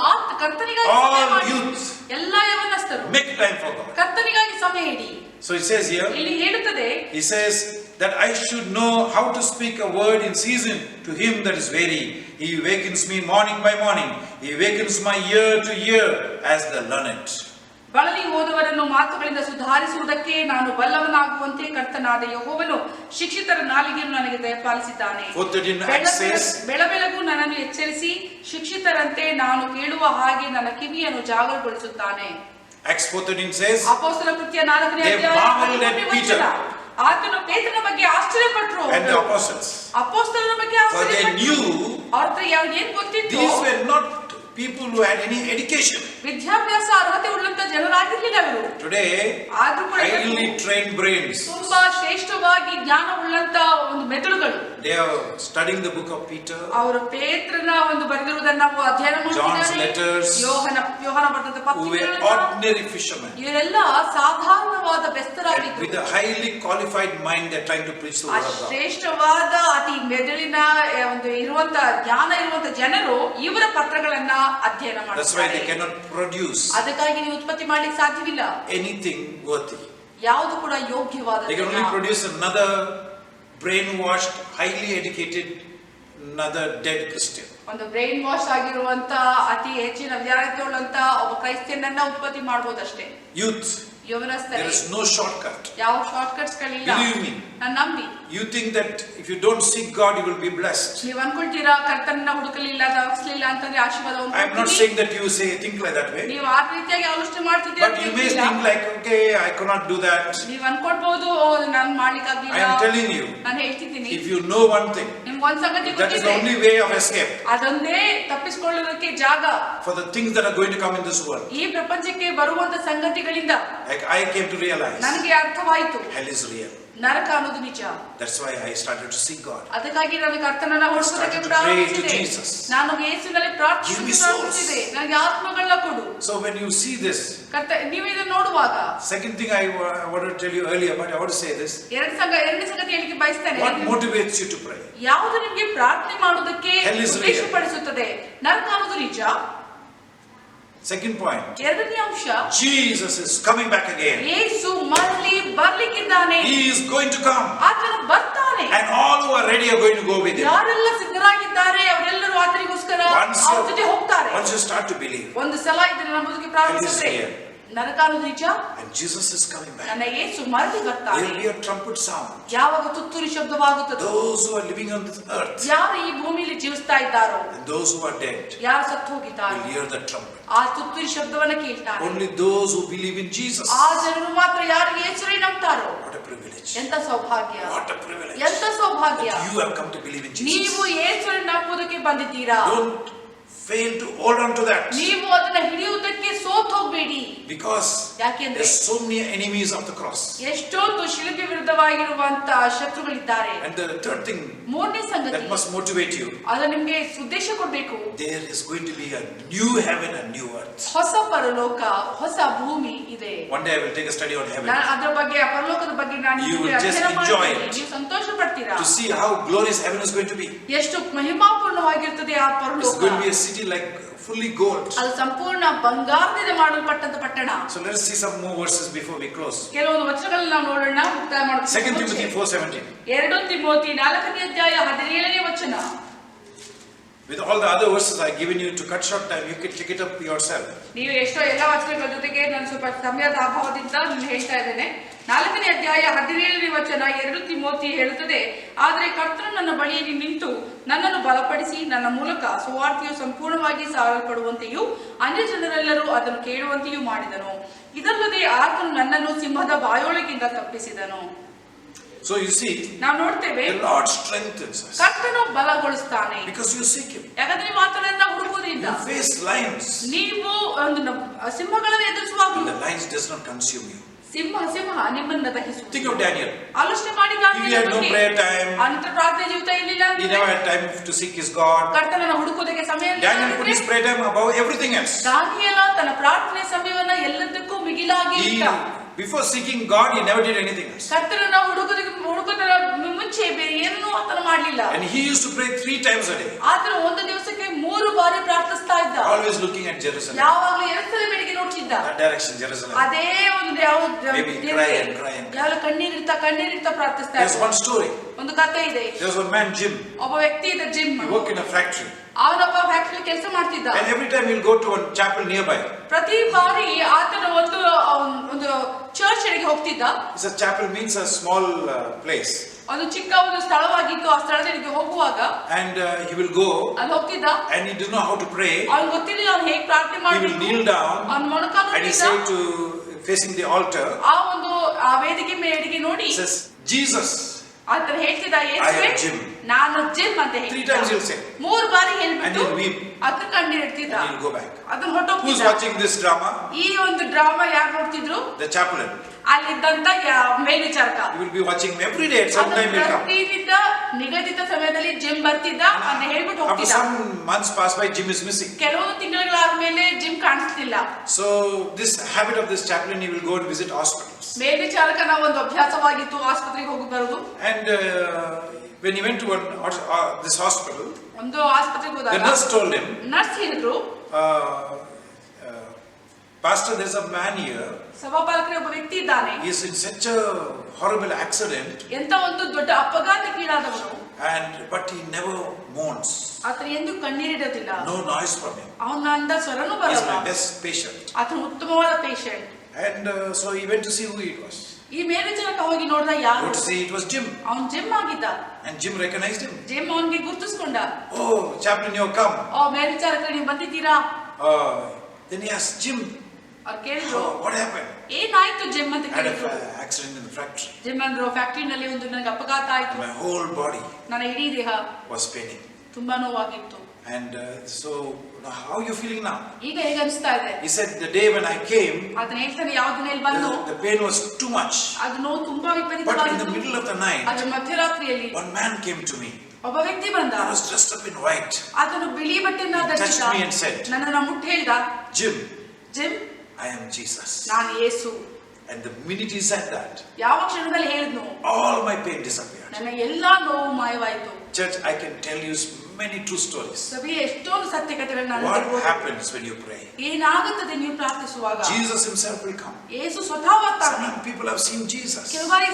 ಕರ್ತನಿಗಾಗಿ All ಸಮಯ ಮಾಡಿ. youth, ಎಲ್ಲ ಯವನಸ್ಥರು make time for God. ಕರ್ತನಿಗಾಗಿ ಸಮಯ ಇಡಿ. So it says here, ಇಲ್ಲಿ ಹೇಳುತ್ತದೆ, He says that I should know how to speak a word in season to him that is weary. He awakens me morning by morning. He awakens my ear to ear as the learned. ಬಳಲಿ ಹೋದವರನ್ನು ಮಾತುಗಳಿಂದ ಸುಧಾರಿಸುವುದಕ್ಕೆ ನಾನು ಬಲ್ಲವನಾಗುವಂತೆ ಕರ್ತನಾದ ಯೆಹೋವನು ಶಿಕ್ಷಿತರ ನಾಲಿಗೆಯನ್ನು ನನಗೆ ದಯಪಾಲಿಸಿದ್ದಾನೆ. ಬೆಳಬೆಳಗು ನನ್ನನ್ನು ಎಚ್ಚರಿಸಿ ಶಿಕ್ಷಿತರಂತೆ ನಾನು ಕೇಳುವ ಹಾಗೆ ನನ್ನ ಕಿವಿಯನ್ನು ಜಾಗರಗೊಳಿಸುತ್ತಾನೆ. Acts 4:13 says, ಅಪೊಸ್ತಲ ಕೃತ್ಯ 4ನೇ ಅಧ್ಯಾಯ ಆತನು ಪೇತ್ರನ ಬಗ್ಗೆ ಆಶ್ಚರ್ಯಪಟ್ಟರು. And the apostles, ಅಪೊಸ್ತಲರ ಬಗ್ಗೆ ಆಶ್ಚರ್ಯಪಟ್ಟರು. ಅವ್ರಿಗೆ ಏನು ಗೊತ್ತಿತ್ತು? These were not people who had any education. ವಿದ್ಯಾಭ್ಯಾಸ ಅರ್ಹತೆ ಉಳ್ಳಂತ ಜನರಾಗಿರಲಿಲ್ಲ ಅವರು. Today, highly trained brains, ತುಂಬಾ ಶ್ರೇಷ್ಠವಾಗಿ ಜ್ಞಾನ ಉಳ್ಳಂತ ಒಂದು ಮೆದುಳುಗಳು. They are studying the book of Peter, ಅವರು ಪೇತ್ರನ ಒಂದು ಬರೆದಿರುವುದನ್ನು ನಾವು ಅಧ್ಯಯನ John's ಮಾಡಿದ್ದಾರೆ. letters, ಯೋಹನ ಬರೆದ who were ordinary fishermen. ಇವರೆಲ್ಲ ಸಾಧಾರಣವಾದ ಬೆಸ್ತರಾಗಿದ್ದರು. With a highly qualified mind, they are trying to preach the word of God. ಶ್ರೇಷ್ಠವಾದ ಅತಿ ಮೆದುಳಿನ ಒಂದು ಇರುವಂತ ಜ್ಞಾನ ಇರುವಂತ ಜನರು ಇವರ ಪತ್ರಗಳನ್ನ ಅಧ್ಯಯನ ಮಾಡ್ತಾರೆ. That's why they cannot produce ಅದಕ್ಕಾಗಿ ನೀವು ಉತ್ಪತ್ತಿ ಮಾಡ್ಲಿಕ್ಕೆ ಸಾಧ್ಯವಿಲ್ಲ anything worthy. ಯಾವುದು ಕೂಡ ಯೋಗ್ಯವಾದ. They can only produce another brainwashed, highly educated, another dead Christian. ಒಂದು ಬ್ರೈನ್ ವಾಶ್ ಆಗಿರುವಂತ ಅತಿ ಹೆಚ್ಚಿನ ವಿದ್ಯಾರ್ಥಿ ಉಳ್ಳಂತ ಒಬ್ಬ ಕ್ರೈಸ್ತನನ್ನ ಉತ್ಪತ್ತಿ ಮಾಡಬಹುದಷ್ಟೇ. Youth, ಯವನಸ್ಥರೇ, there is no shortcut. ಯಾವ ಶಾರ್ಟ್ ಕಟ್ಸ್ ಗಳಿಲ್ಲ. Believe me. ನಾನು ನಂಬಿ. You think that if you don't seek God, you will be blessed. ನೀವು ಅನ್ಕೊಳ್ತೀರಾ ಕರ್ತನನ್ನ ಹುಡುಕಲಿಲ್ಲ ತವರಿಸಲಿಲ್ಲ ಅಂತಂದ್ರೆ ಆಶೀರ್ವಾದ ಉಂಟು. I am not saying that you think like that way. ನೀವು ಆ ರೀತಿಯಾಗಿ ಆಲೋಚನೆ ಮಾಡ್ತಿದ್ದೀರಾ. But you may think like, okay, I cannot do that. ನೀವು ಅನ್ಕೊಳ್ಬಹುದು ನಾನು ಮಾಡ್ಲಿಕ್ಕೆ ಆಗಿಲ್ಲ. I am telling you, ನಾನು ಹೇಳ್ತಿದ್ದೀನಿ, if you know one thing, ನಿಮ್ಗೆ ಒಂದ್ ಸಂಗತಿ that is the ಗೊತ್ತಿದೆ, only way of escape ಅದೊಂದೇ ತಪ್ಪಿಸಿಕೊಳ್ಳೋದಕ್ಕೆ ಜಾಗ for the things that are going to come in this world. ಈ ಪ್ರಪಂಚಕ್ಕೆ ಬರುವಂತ ಸಂಗತಿಗಳಿಂದ Like I came to realize, ನನಗೆ ಅರ್ಥವಾಯಿತು, hell is real. ನರಕ ಅನ್ನೋದು ನಿಜ. That's why I started to seek God. ಅದಕ್ಕಾಗಿ ನಾನು ಕರ್ತನನ್ನ ಹುಡುಕುವುದಕ್ಕೆ ಪ್ರಾರಂಭಿಸಿದೆ. ನಾನು ಯೇಸುವಿನಲ್ಲಿ ಪ್ರಾರ್ಥಿಸಿದೆ, ನನಗೆ ಆತ್ಮಗಳನ್ನ ಕೊಡು. So when you see this, ನೀವು ಇದನ್ನು ನೋಡುವಾಗ, second thing I wanted to tell you earlier, but I want to say this. ಎರಡನೇ ಸಂಗತಿ ಹೇಳಿಕ್ಕೆ ಬಯಸ್ತೇನೆ. What motivates you to pray? ಯಾವುದು ನಿಮಗೆ ಪ್ರಾರ್ಥನೆ ಮಾಡುವುದಕ್ಕೆ ಉದ್ದೇಶಪಡಿಸುತ್ತದೆ? ನರಕ ಅನ್ನೋದು ನಿಜ. Second point, ಎರಡನೇ ಅಂಶ, Jesus is coming back again. ಯೇಸು ಮರಳಿ ಬರ್ಲಿಕ್ಕಿದ್ದಾನೆ. He is going to come. ಆತನು ಬರ್ತಾನೆ. And all who are ready are going to go with him. ಯಾರೆಲ್ಲ ಸಿದ್ಧರಾಗಿದ್ದಾರೆ ಅವರೆಲ್ಲರೂ ಆತನಿಗೋಸ್ಕರ ಅವರ ಜೊತೆ ಹೋಗ್ತಾರೆ. Once you start to believe, ಒಂದು ಸಲ ಇದನ್ನು ನಂಬುವುದಕ್ಕೆ ಪ್ರಾರಂಭಿಸಿದ್ರೆ ನರಕ ಅನ್ನೋದು ನಿಜ. and Jesus is coming back. ನನ್ನ ಯೇಸು ಮರಳಿ ಬರ್ತಾನೆ. There will be a trumpet sound. ಯಾವಾಗ ತುತ್ತೂರಿ ಶಬ್ದವಾಗುತ್ತದೆ, those who are living on this earth, ಯಾರು ಈ ಭೂಮಿಯಲ್ಲಿ ಜೀವಿಸ್ತಾ ಇದ್ದಾರೋ, and those who are dead, ಯಾರು ಸತ್ತು ಹೋಗಿದ್ದಾರೆ, will hear the trumpet. ಆ ತುತ್ತೂರಿ ಶಬ್ದವನ್ನ ಕೇಳ್ತಾರೆ. Only those who believe in Jesus. ಆ ಜನರು ಮಾತ್ರ ಯಾರು ಯೇಸುವೇ ನಂಬ್ತಾರೋ. What a privilege. ಎಂತ ಸೌಭಾಗ್ಯ. What a privilege. ಎಂತ ಸೌಭಾಗ್ಯ. That you have come to believe in Jesus. ನೀವು ಯೇಸುವನ್ನು ನಂಬುವುದಕ್ಕೆ ಬಂದಿದ್ದೀರಾ. Don't fail to hold on to that. ನೀವು ಅದನ್ನ ಹಿಡಿಯುವುದಕ್ಕೆ ಸೋತು ಹೋಗಬೇಡಿ. Because ಯಾಕೆಂದ್ರೆ there are so many enemies of the cross. ಎಷ್ಟೊಂದು ಶಿಲುಬೆ ವಿರುದ್ಧವಾಗಿರುವಂತ ಶತ್ರುಗಳಿದ್ದಾರೆ. And the third thing ಮೂರನೇ ಸಂಗತಿ that must motivate you, ಅದು ನಿಮಗೆ ಉದ್ದೇಶ ಕೊಡಬೇಕು. there is going to be a new heaven and new earth. ಹೊಸ ಪರಲೋಕ, ಹೊಸ ಭೂಮಿ ಇದೆ. One day I will take a study on heaven. ನಾನು ಅದರ ಬಗ್ಗೆ, ಪರಲೋಕದ ಬಗ್ಗೆ ನಾನು You will just enjoy it. ನೀವು ಸಂತೋಷ ಪಡ್ತೀರಾ. To see how glorious heaven is going to be. ಎಷ್ಟು ಮಹಿಮಾಪೂರ್ಣವಾಗಿರುತ್ತದೆ ಆ ಪರಲೋಕ. It's going to be a city like fully gold. ಅದು ಸಂಪೂರ್ಣ ಬಂಗಾರದಿಂದ ಮಾಡಲ್ಪಟ್ಟಂತ ಪಟ್ಟಣ. So let us see some more verses before we close. ಕೆಲವೊಂದು ವಚನಗಳನ್ನು ನಾವು ನೋಡೋಣ, ಮುಕ್ತಾಯ ಮಾಡೋಣ. 2 Timothy 4:17. 2 ತಿಮೋಥಿ 4ನೇ ಅಧ್ಯಾಯ 17ನೇ ವಚನ. With all the other verses I have given you to cut short time, you can check it up yourself. ನೀವು ಎಷ್ಟೋ ಎಲ್ಲ ವಚನಗಳ ಜೊತೆಗೆ ನಾನು ಸ್ವಲ್ಪ ಸಮಯದ ಅಭಾವದಿಂದ ನಾನು ಹೇಳ್ತಾ ಇದ್ದೇನೆ. 4ನೇ ಅಧ್ಯಾಯ 17ನೇ ವಚನ 2 ತಿಮೋಥಿ ಹೇಳುತ್ತದೆ, ಆದರೆ ಕರ್ತನು ನನ್ನ ಬಳಿಯಲ್ಲಿ ನಿಂತು ನನ್ನನ್ನು ಬಲಪಡಿಸಿ ನನ್ನ ಮೂಲಕ ಸುವಾರ್ತೆಯು ಸಂಪೂರ್ಣವಾಗಿ ಸಾರಲ್ಪಡುವಂತೆಯೂ ಅನ್ಯ ಜನರೆಲ್ಲರೂ ಅದನ್ನು ಕೇಳುವಂತೆಯೂ ಮಾಡಿದನು. ಇದಲ್ಲದೆ ಆತನು ನನ್ನನ್ನು ಸಿಂಹದ ಬಾಯೊಳಗಿಂದ ತಪ್ಪಿಸಿದನು. So you see, ನಾವು ನೋಡ್ತೇವೆ, the Lord strengthens us ಕರ್ತನು ಬಲಗೊಳಿಸ್ತಾನೆ. because you seek Him. ಯಾಕಂದ್ರೆ ನೀವು ಆತನನ್ನ ಹುಡುಕುವುದರಿಂದ. You face lions. ನೀವು ಒಂದು ಸಿಂಹಗಳನ್ನು ಎದುರಿಸುವಾಗಲೂ The lions does not consume you. ಸಿಂಹ ನಿಮ್ಮನ್ನು ದಹಿಸುವುದು. Think of Daniel. ಆಲೋಚನೆ ಮಾಡಿ He had no prayer time. ಅಂತ ಪ್ರಾರ್ಥನೆ ಜೀವಿತ ಇರಲಿಲ್ಲ. He never had time to seek his God. ಕರ್ತನನ್ನು ಹುಡುಕುವುದಕ್ಕೆ ಸಮಯ ಇರಲಿಲ್ಲ. Daniel put his prayer time above everything else. ದಾನಿಯೇಲ ತನ್ನ ಪ್ರಾರ್ಥನೆ ಸಮಯವನ್ನ ಎಲ್ಲದಕ್ಕೂ ಮಿಗಿಲಾಗಿ ಇಟ್ಟ. Before seeking God, he never did anything else. ಕರ್ತನನ್ನು ಹುಡುಕುವುದರ ಮುಂಚೆ ಬೇರೆ ಏನನ್ನೂ ಆತನ ಮಾಡಲಿಲ್ಲ. And he used to pray 3 times a day. ಆತನು ಒಂದು ದಿವಸಕ್ಕೆ 3 ಬಾರಿ ಪ್ರಾರ್ಥಿಸ್ತಾ ಇದ್ದ. Always looking at Jerusalem. ಯಾವಾಗಲೂ ಯೆರೂಸಲೇಮಿಗೆ ನೋಡ್ತಿದ್ದ. That direction, Jerusalem. ಅದೇ ಒಂದು Maybe cry and cry and cry. ಯಾವಾಗ ಕಣ್ಣೀರಿಡ್ತಾ ಪ್ರಾರ್ಥಿಸ್ತಾ There's one story. ಒಂದು ಕಥೆ ಇದೆ. There's one man, Jim. ಒಬ್ಬ ವ್ಯಕ್ತಿ ಇದ್ದ, gym. He worked in a factory. ಅವನೊಬ್ಬ ಫ್ಯಾಕ್ಟರಿ ಕೆಲಸ ಮಾಡ್ತಿದ್ದ. And every time he'll go to one chapel nearby. ಪ್ರತಿ ಬಾರಿ ಆತನ ಒಂದು ಚರ್ಚ್ ಗೆ ಹೋಗ್ತಿದ್ದ. He said chapel means a small place. ಅದು ಚಿಕ್ಕ ಒಂದು ಸ್ಥಳವಾಗಿತ್ತು. ಆ ಸ್ಥಳಗಳಿಗೆ ಹೋಗುವಾಗ And he will go ಅಲ್ಲಿ ಹೋಗ್ತಿದ್ದ. and he didn't know how to pray. ಅವನು ಗೊತ್ತಿರಲಿಲ್ಲ ಅವನು ಹೇಗೆ ಪ್ರಾರ್ಥನೆ He will ಮಾಡಬೇಕು. kneel down ಅವನು ಮೊಣಕಾಲು and he ಇಟ್ಟಿದ್ದ. say to facing the altar. ಆ ಒಂದು ಆ ವೇದಿಕೆ ಮೇಲೆಗೆ ನೋಡಿ He says Jesus, ಆತರ ಹೇಳ್ತಿದ್ದ, I am Jim. ನಾನು ಜಿಮ್ ಅಂತ Three ಹೇಳ್ತಿದ್ದ. times he'll say. 3 ಬಾರಿ And ಹೇಳ್ಬಿಟ್ಟು he'll weep. ಅದು ಕಣ್ಣೀರ್ ಇಡ್ತಿದ್ದ. And he'll go back. ಅದನ್ನ Who's ಹೊರಟೋಗ್ತಿದ್ದ. watching this drama? ಈ ಒಂದು ಡ್ರಾಮಾ ಯಾರು ನೋಡ್ತಿದ್ರು? The chaplain. ಅಲ್ಲಿದ್ದಂತ ಮೇಲ್ವಿಚಾರಕ. He will be watching every day. At some time he'll come. ಪ್ರತಿದಿನ ನಿಗದಿತ ಸಮಯದಲ್ಲಿ ಜಿಮ್ ಬರ್ತಿದ್ದ ಅಂತ ಹೇಳ್ಬಿಟ್ಟು After ಹೋಗ್ತಿದ್ದ. some months pass by, Jim is missing. ಕೆಲವೊಂದು ತಿಂಗಳುಗಳಾದ್ಮೇಲೆ ಜಿಮ್ ಕಾಣಿಸ್ತಿಲ್ಲ. So this habit of this chaplain, he will go and visit hospitals. ಮೇಲ್ವಿಚಾರಕನ ಒಂದು ಅಭ್ಯಾಸವಾಗಿತ್ತು ಆಸ್ಪತ್ರೆಗೆ ಹೋಗಿ ಬರೋದು. And when he went to this hospital, ಒಂದು ಆಸ್ಪತ್ರೆಗೆ the ಹೋದಾಗ nurse told him, ನರ್ಸ್ ಹೇಳಿದ್ರು, Pastor, there's a man here. ಸಭಾಪಾಲಕರೇ ಒಬ್ಬ ವ್ಯಕ್ತಿ ಇದ್ದಾನೆ. He is in such a horrible accident. ಎಂತ ಒಂದು ದೊಡ್ಡ ಅಪಘಾತಕ್ಕೀಡಾದವನು. But he never mourns. ಆತನ ಎಂದು ಕಣ್ಣೀರಿಡೋದಿಲ್ಲ. No noise from him. ಅವನಿಂದ ಸ್ವರನೂ He is ಬರಲ್ಲ. my best patient. ಆತನ ಉತ್ತಮವಾದ patient. And so he went to see who it was. ಈ ಮೇಲ್ವಿಚಾರಕ ಹೋಗಿ ನೋಡ್ದ ಯಾರು? Go to see it was Jim. ಅವನ್ ಜಿಮ್ ಆಗಿದ್ದ. And Jim recognized him. Gym ಅವನಿಗೆ ಗುರುತಿಸ್ಕೊಂಡ. Oh, chaplain, you have come. ಮೇಲ್ವಿಚಾರಕ ನೀವು ಬಂದಿದ್ದೀರಾ? Then he asked Jim, ಅವ್ರು ಕೇಳಿದ್ರು, what happened? ಏನಾಯ್ತು ಜಿಮ್ ಅಂತ I had ಕೇಳಿದ್ರು. an accident in the factory. Gym ಅಂದ್ರು, ಫ್ಯಾಕ್ಟರಿನಲ್ಲಿ ಒಂದು ನನಗೆ ಅಪಘಾತ ಆಯ್ತು. My whole body ನನ್ನ ಇಡೀ ದೇಹ was paining. ತುಂಬಾ ನೋವಾಗಿತ್ತು. And so how are you feeling now? ಈಗ ಹೇಗೆ ಅನಿಸ್ತಾ ಇದೆ? He said the day when I came, ಅದನ್ನ ಹೇಳ್ತಾನೆ, ಯಾವ ದಿನ ಇಲ್ಲಿ ಬಂದು the pain was too much. ಅದು ನೋವು ತುಂಬಾ But in the ವಿಪರೀತವಾಗಿತ್ತು. middle of the night, ಅದ್ರ ಮಧ್ಯರಾತ್ರಿಯಲ್ಲಿ one man came to me. ಒಬ್ಬ ವ್ಯಕ್ತಿ ಬಂದ. He was dressed up in white. ಆತನು ಬಿಳಿ ಬಟ್ಟೆಯನ್ನ He touched ಧರಿಸಿದ. me and said, ನನ್ನನ್ನು ಮುಟ್ಟಿ ಹೇಳ್ದ, Jim, gym, I am Jesus. ನಾನು ಯೇಸು. And the minute he said that, ಯಾವ ಕ್ಷಣದಲ್ಲಿ ಹೇಳಿದ್ನು, all my pain disappeared. ನನ್ನ ಎಲ್ಲಾ ನೋವು ಮಾಯವಾಯಿತು. Church, I can tell you many true stories. ಸಭೆಯ ಎಷ್ಟೊಂದು ಸತ್ಯಕಥೆಗಳನ್ನ ನಾನು What ಹೇಳ್ಬೋದು. happens when you pray? ಏನಾಗುತ್ತದೆ ನೀವು ಪ್ರಾರ್ಥಿಸುವಾಗ? Jesus himself will come. ಯೇಸು ಸ್ವತಃ ಬರ್ತಾನೆ. Some people have seen Jesus. ಕೆಲವು ಬಾರಿ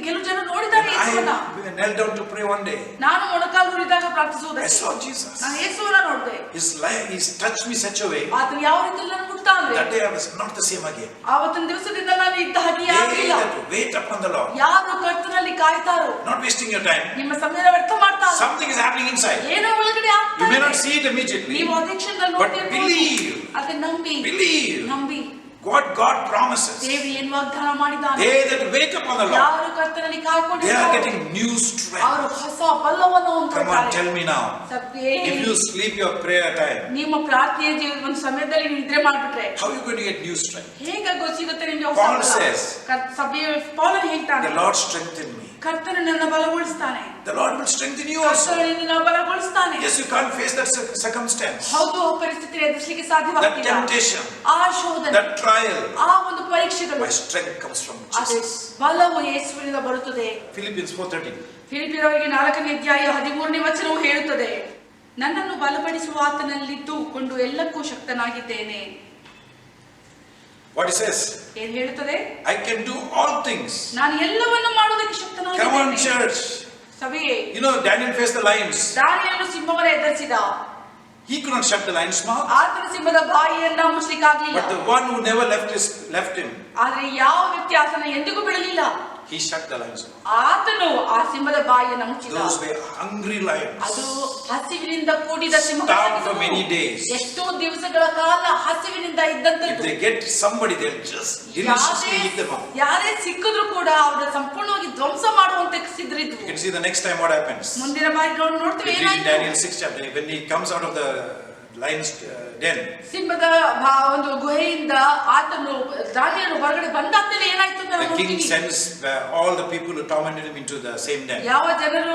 ಕೆಲವು ಜನ ನೋಡಿದ್ದಾರೆ ಯೇಸುವನ್ನ. I knelt down to pray one day. ನಾನು ಮೊಣಕಾಲೂರಿದಾಗ I ಪ್ರಾರ್ಥಿಸುವುದಕ್ಕೆ saw Jesus. ನಾನು ಯೇಸುವನ್ನ ನೋಡಿದೆ. His life, he's touched me such a way. ಆತನು ಯಾವ ರೀತಿಯಲ್ಲಿ ನನ್ನ ಮುಟ್ತಾ ಅಂದ್ರೆ, That day I was not the same again. ಆವತ್ತಿನ ದಿವಸದಿಂದ ನಾನು ಇದ್ದ ಹಾಗೆ They ಆಗಿಲ್ಲ. that wait upon the Lord, ಯಾರು ಕರ್ತನಲ್ಲಿ ಕಾಯ್ತಾರೋ, not wasting your time. ನಿಮ್ಮ ಸಮಯದ ವ್ಯರ್ಥ ಮಾಡ್ತಾರೆ. Something is happening inside. ಏನೋ ಒಳಗಡೆ ಆಗ್ತಾ You may ಇದೆ. not see it immediately, ನೀವು ಅದೇ ಕ್ಷಣದಲ್ಲಿ but ನೋಡ್ತಿರ್ಬೋದು. believe. ಅದನ್ನ ನಂಬಿ Believe ನಂಬಿ what God promises. ದೇವರು ಏನು ವಾಗ್ದಾನ ಮಾಡಿದ್ದಾನೆ. They that wait upon the Lord, ಯಾರು ಕರ್ತನಲ್ಲಿ they are ಕಾಯ್ಕೊಂಡಿದ್ದಾರೆ getting new ಅವರು strength. ಹೊಸ ಬಲವನ್ನು Come on, ಹೊಂದುತ್ತಾರೆ. tell me now. ಸಭೆ, If you sleep your prayer time, ನಿಮ್ಮ ಪ್ರಾರ್ಥನೆಯ ಜೀವನದ ಒಂದು ಸಮಯದಲ್ಲಿ ನೀವು ನಿದ್ರೆ ಮಾಡ್ಬಿಟ್ರೆ how are you going to get new strength? ಹೇಗೆ ಸಿಗುತ್ತೆ ನಿಮಗೆ ಹೊಸ Paul ಬಲ? says, ಸಭೆಯ ಪೌಲನು ಹೇಳ್ತಾನೆ, The Lord strengthened me. ಕರ್ತನು ನನ್ನ ಬಲಗೊಳಿಸ್ತಾನೆ. The Lord will strengthen you also. ಕರ್ತನು ನಿನ್ನನ್ನು ಬಲಗೊಳಿಸ್ತಾನೆ. Yes, you can't face that circumstance, ಹೌದು, ಪರಿಸ್ಥಿತಿ ಎದುರಿಸಲಿಕ್ಕೆ that ಸಾಧ್ಯವಾಗ್ತಿಲ್ಲ. temptation, ಆ ಶೋಧನೆ, that trial. ಆ ಒಂದು ಪರೀಕ್ಷೆಗಳು, My strength comes from ಅದೇ Jesus. ಬಲವು ಯೇಸುವಿನಿಂದ ಬರುತ್ತದೆ. Philippians 4:13. ಫಿಲಿಪ್ಪಿಯರವರಿಗೆ 4ನೇ ಅಧ್ಯಾಯ 13ನೇ ವಚನವು ಹೇಳುತ್ತದೆ, ನನ್ನನ್ನು ಬಲಪಡಿಸುವ ಆತನಲ್ಲಿಟ್ಟುಕೊಂಡು ಎಲ್ಲಕ್ಕೂ ಶಕ್ತನಾಗಿದ್ದೇನೆ. What he says? ಏನ್ ಹೇಳುತ್ತದೆ? I can do all things. ನಾನು ಎಲ್ಲವನ್ನು ಮಾಡುವುದಕ್ಕೆ Come on, ಶಕ್ತನಾಗಿದ್ದೇನೆ. church. ಸಭೆಯೇ, You know, Daniel faced the lions. ದಾನಿಯೇಲನು ಸಿಂಹವನ್ನು ಎದುರಿಸಿದ. He could not shut the lion's mouth. ಆತನ ಸಿಂಹದ ಬಾಯಿಯನ್ನ ಮುಚ್ಚಲಿಕ್ಕಾಗಲಿಲ್ಲ. But the one who never left him, ಆದ್ರೆ ಯಾವ ವ್ಯಕ್ತಿ ಆತನ ಎಂದಿಗೂ ಬಿಡಲಿಲ್ಲ. he shut the lion's mouth. ಆತನು ಆ ಸಿಂಹದ ಬಾಯಿಯನ್ನ ಮುಚ್ಚಿದ. Those were hungry lions. ಅದು ಹಸಿವಿನಿಂದ ಕೂಡಿದ Starved for many ಸಿಂಹಗಳು. days. ಎಷ್ಟೋ ದಿವಸಗಳ ಕಾಲ ಹಸಿವಿನಿಂದ If ಇದ್ದಂತದ್ದು. they get somebody, they'll just deliciously eat them up. ಯಾರೇ ಸಿಕ್ಕಿದ್ರು ಕೂಡ ಅವ್ರ ಸಂಪೂರ್ಣವಾಗಿ ಧ್ವಂಸ ಮಾಡುವಂತೆ ಸಿದ್ರಿದ್ರು. You can see the next time what happens. ಮುಂದಿನ ಬಾರಿ ನೋಡ್ತೀವಿ We read in ಏನಾಯ್ತು. Daniel 6th chapter, when he comes out of the lion's den. ಸಿಂಹದ ಒಂದು ಗುಹೆಯಿಂದ ಆತನು ದಾನಿಯೇಲನು ಹೊರಗಡೆ ಬಂದಾದ್ಮೇಲೆ ಏನಾಯ್ತು ಅಂತ ನಾವು The king ನೋಡ್ತೀವಿ. sends all the people who tormented him into the same den. ಯಾವ ಜನರು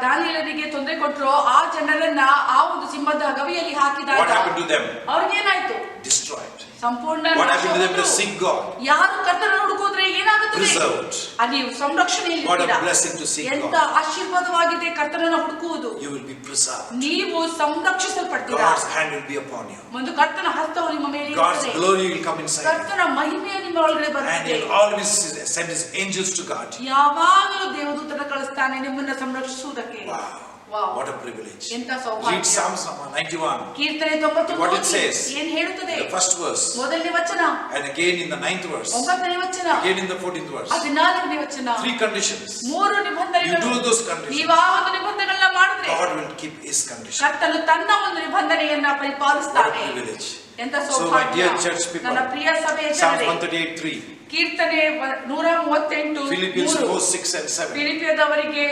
ದಾನಿಯೇಲನಿಗೆ ತೊಂದರೆ ಕೊಟ್ಟರೋ ಆ ಜನರನ್ನ ಆ ಒಂದು ಸಿಂಹದ ಗವಿಯಲ್ಲಿ ಹಾಕಿದಾಗ What happened to them? ಅವ್ರಿಗೇನಾಯ್ತು? Destroyed. ಸಂಪೂರ್ಣ What happened to them? They ನಾಶವಾದ್ರು. seek God. ಯಾರು ಕರ್ತನನ್ನು ಹುಡುಕಿದ್ರೆ ಏನಾಗುತ್ತದೆ? Preserved. ನೀವು ಸಂರಕ್ಷಣೆಯಲ್ಲಿ What a ಇದ್ದೀರಾ. blessing to seek ಎಂತ God. ಆಶೀರ್ವಾದವಾಗಿದೆ ಕರ್ತನನ್ನು ಹುಡುಕುವುದು. You will be preserved. ನೀವು ಸಂರಕ್ಷಿಸಲ್ಪಡ್ತೀರಾ. God's hand will be upon you. ಒಂದು ಕರ್ತನ ಹಸ್ತವು ನಿಮ್ಮ ಮೇಲೆ God's ಇರುತ್ತದೆ. glory will come inside you. ಕರ್ತನ ಮಹಿಮೆಯು ನಿಮ್ಮ ಒಳಗಡೆ And ಬರುತ್ತದೆ. he'll always send his angels to guard you. ಯಾವಾಗಲೂ ದೇವದೂತನ ಕಳಿಸ್ತಾನೆ ನಿಮ್ಮನ್ನ ಸಂರಕ್ಷಿಸುವುದಕ್ಕೆ. Wow. Wow. What a privilege. ಎಂತ Read ಸೌಭಾಗ್ಯ. Psalms 91. ಕೀರ್ತನೆ 91 What it says. ಏನು ಹೇಳುತ್ತದೆ? The first verse. ಮೊದಲನೇ ವಚನ. And again in the 9th verse. 9ನೇ ವಚನ. Again in the 14th verse. 14ನೇ ವಚನ. 3 conditions. 3 ನಿಬಂಧನೆಗಳು. You do those conditions. ನೀವು ಆ ಒಂದು ನಿಬಂಧನೆಗಳನ್ನ ಮಾಡಿದ್ರೆ God will keep his condition. ಕರ್ತನು ತನ್ನ ಒಂದು ನಿಬಂಧನೆಯನ್ನ What a ಪರಿಪಾಲಿಸುತ್ತಾನೆ. privilege. ಎಂತ So my ಸೌಭಾಗ್ಯ. dear church people. ನನ್ನ ಪ್ರಿಯ ಸಭೆಯ Psalms ಜನರೇ. 138:3. ಕೀರ್ತನೆ 138 Philippians 3. 4:6 and 7. ಫಿಲಿಪಿಯದವರಿಗೆ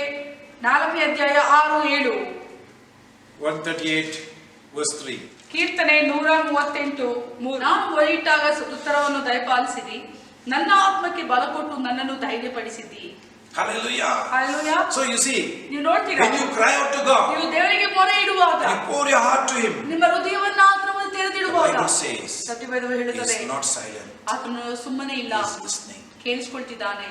4ನೇ ಅಧ್ಯಾಯ 6 7. 138 verse 3. ಕೀರ್ತನೆ 138 3. ನಾನು ಹೊರಟಾಗ ಉತ್ತರವನ್ನು ದಯಪಾಲಿಸಿದಿ, ನನ್ನ ಆತ್ಮಕ್ಕೆ ಬಲ ಕೊಟ್ಟು ನನ್ನನ್ನು ಧೈರ್ಯಪಡಿಸಿದಿ. Hallelujah. Hallelujah. So you see, ನೀವು ನೋಡ್ತೀರಾ, when you cry out to God, ನೀವು ದೇವರಿಗೆ ಮೊರೆ ಇಡುವಾಗ, you pour your heart to him, ನಿಮ್ಮ ಹೃದಯವನ್ನ ಆತನನ್ನು the ತೆರೆದಿಡುವಾಗ, Bible says, ಸತ್ಯವೇದವು he ಹೇಳುತ್ತದೆ, is not silent, ಆತನು ಸುಮ್ಮನೆ ಇಲ್ಲ, he is listening. ಕೇಳಿಸಿಕೊಳ್ತಿದ್ದಾನೆ.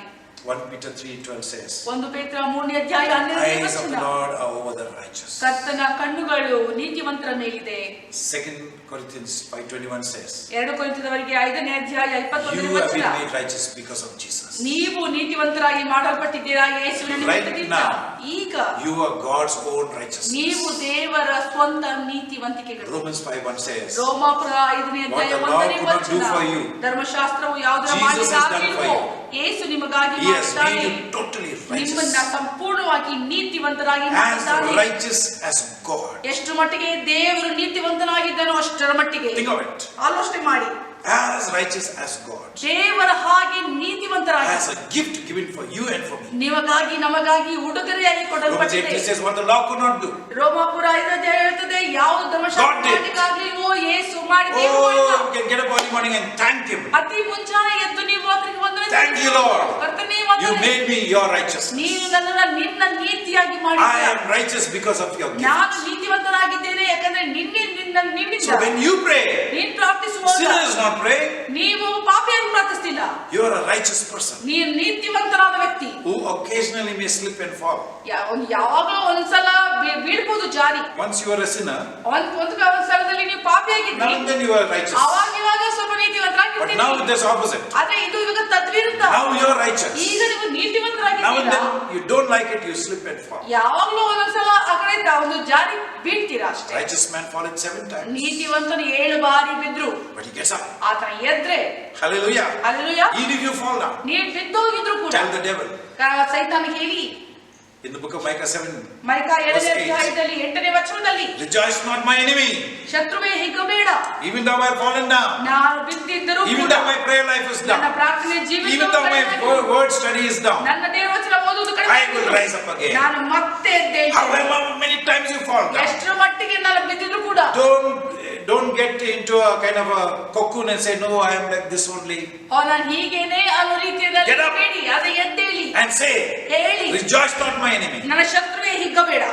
1 Peter 3:12 says, 1 ಪೇತ್ರ 3ನೇ ಅಧ್ಯಾಯ 12ನೇ eyes of the ವಚನ. Lord are over the righteous. ಕರ್ತನ ಕಣ್ಣುಗಳು ನೀತಿವಂತರ ಮೇಲಿದೆ. 2 Corinthians 5:21 says, 2 ಕೊರಿಂಥದವರಿಗೆ 5ನೇ ಅಧ್ಯಾಯ 21ನೇ you have ವಚನ. been made righteous because of Jesus. ನೀವು ನೀತಿವಂತರಾಗಿ ಮಾಡಲ್ಪಟ್ಟಿದ್ದೀರಾ ಯೇಸುವಿನ ನಿಮಿತ್ತದಿಂದ. ಈಗ You are God's own righteousness. ನೀವು ದೇವರ ಸ್ವಂತ ನೀತಿವಂತಿಕೆಗಳು. Romans 5:1 says, ರೋಮಾಪುರ 5ನೇ ಅಧ್ಯಾಯ What the law 1ನೇ could not do ವಚನ. for you, ಧರ್ಮಶಾಸ್ತ್ರವು ಯಾವುದರ Jesus has done ಮಾಡಿದ್ದಾಗಿಲ್ವೋ for you. ಯೇಸು ನಿಮಗಾಗಿ he has ಮಾಡಿದ್ದಾನೆ. made you totally ನಿಮ್ಮನ್ನ righteous, ಸಂಪೂರ್ಣವಾಗಿ ನೀತಿವಂತರಾಗಿ as ಮಾಡಿದ್ದಾನೆ. righteous as God. ಎಷ್ಟು ಮಟ್ಟಿಗೆ ದೇವರು ನೀತಿವಂತನಾಗಿದ್ದಾನೋ ಅಷ್ಟರ ಮಟ್ಟಿಗೆ Think of it. ಆಲೋಚನೆ ಮಾಡಿ. As righteous as God, ದೇವರ ಹಾಗೆ ನೀತಿವಂತರಾಗಿ, as a gift given for you and for me. ನಿಮಗಾಗಿ ನಮಗಾಗಿ ಉಡುಗೊರೆಯಾಗಿ Romans ಕೊಡಲ್ಪಟ್ಟಿದೆ. 8 says, what the law could not do. ರೋಮಾಪುರ 5ನೇ ಅಧ್ಯಾಯ ಹೇಳ್ತದೆ, ಯಾವುದು ಧರ್ಮಶಾಸ್ತ್ರ God did. ಮಾಡಿದಾಗಲಿಲ್ವೋ ಯೇಸು ಮಾಡಿ ದೇವರು Oh, ಮಾಡಿದ. you can get up early morning and thank him. ಅತಿ ಮುಂಜಾನೆ ಎದ್ದು ನೀವು ಆತನಿಗೆ ವಂದನೆ Thank you, Lord. ಕರ್ತನೇ You ವಂದನೆ. made me your righteousness. ನೀನು ನನ್ನನ್ನು ನಿನ್ನ ನೀತಿಯಾಗಿ I ಮಾಡಿದ್ದೀಯ. am righteous because of your gift. ನಾನು ನೀತಿವಂತನಾಗಿದ್ದೇನೆ ಯಾಕಂದ್ರೆ ನಿನ್ನಿಂದ. So when you pray, ನೀನು ಪ್ರಾರ್ಥಿಸುವಾಗ sinners not pray. ನೀವು ಪಾಪಿಯನ್ನು ಪ್ರಾರ್ಥಿಸ್ತಿಲ್ಲ, You are a righteous person ನೀನು ನೀತಿವಂತರಾದ ವ್ಯಕ್ತಿ. who occasionally may slip and fall. ಯಾವಾಗಲೂ ಒಂದ್ಸಲ ಬೀಳ್ಬೋದು ಜಾರಿ. Once you are a sinner, ಒಂದು ಸ್ಥಳದಲ್ಲಿ ನೀವು ಪಾಪಿಯಾಗಿದ್ರಿ, now and then you are righteous. ಅವಾಗ ಇವಾಗ ಸ್ವಲ್ಪ But ನೀತಿವಂತರಾಗಿರ್ತೀರಿ. now it is opposite. ಆದ್ರೆ ಇದು ಇವಾಗ ತದ್ವಿರುದ್ಧ. Now you are righteous. ಈಗ ನೀವು Now and ನೀತಿವಂತರಾಗಿದ್ದೀರಾ, then you don't like it, you slip and fall. ಯಾವಾಗ್ಲೂ ಒಂದೊಂದ್ಸಲ ಆ ಕಡೆ ಒಂದು ಜಾರಿ ಬೀಳ್ತೀರಾ ಅಷ್ಟೇ. Righteous man falleth 7 times, ನೀತಿವಂತನು 7 ಬಾರಿ ಬಿದ್ರು but he gets up. ಆತನ ಎದ್ರೆ, Hallelujah. Hallelujah, Even if you fall down, ನೀವು ಬಿದ್ದೋಗಿದ್ರು ಕೂಡ tell the devil. ಸೈತಾನಿಗೆ ಹೇಳಿ. In the book of Micah 7, Micah 7ನೇ verse 8, ಅಧ್ಯಾಯದಲ್ಲಿ 8ನೇ ವಚನದಲ್ಲಿ, rejoice not my enemy, ಶತ್ರುವೇ ಹಿಗ್ಗಬೇಡ, even though I have fallen down, ನಾನು ಬಿದ್ದಿದ್ದರೂ even ಕೂಡ, though my prayer life is ನನ್ನ down, ಪ್ರಾರ್ಥನೆ even ಜೀವಿತ though my word study is down, ನನ್ನ ದೇವರ ವಚನ ಓದುವುದು I will ಕಡಿಮೆ, rise up again. ನಾನು ಮತ್ತೆ ಎದ್ದೇಳ್ತೇನೆ. However many times you fall down, ಎಷ್ಟರ ಮಟ್ಟಿಗೆ ನಾನು ಬಿದ್ದಿದ್ರು ಕೂಡ don't get into a kind of a cocoon and say, no, I am like this only, ನಾನು ಹೀಗೇನೆ ಅನ್ನೋ ರೀತಿಯಲ್ಲಿ Get up. ಬೇಡಿ, ಅದೇ ಎದ್ದೇಳಿ and say, ಹೇಳಿ, rejoice not my enemy. ನನ್ನ ಶತ್ರುವೇ ಹಿಗ್ಗಬೇಡ,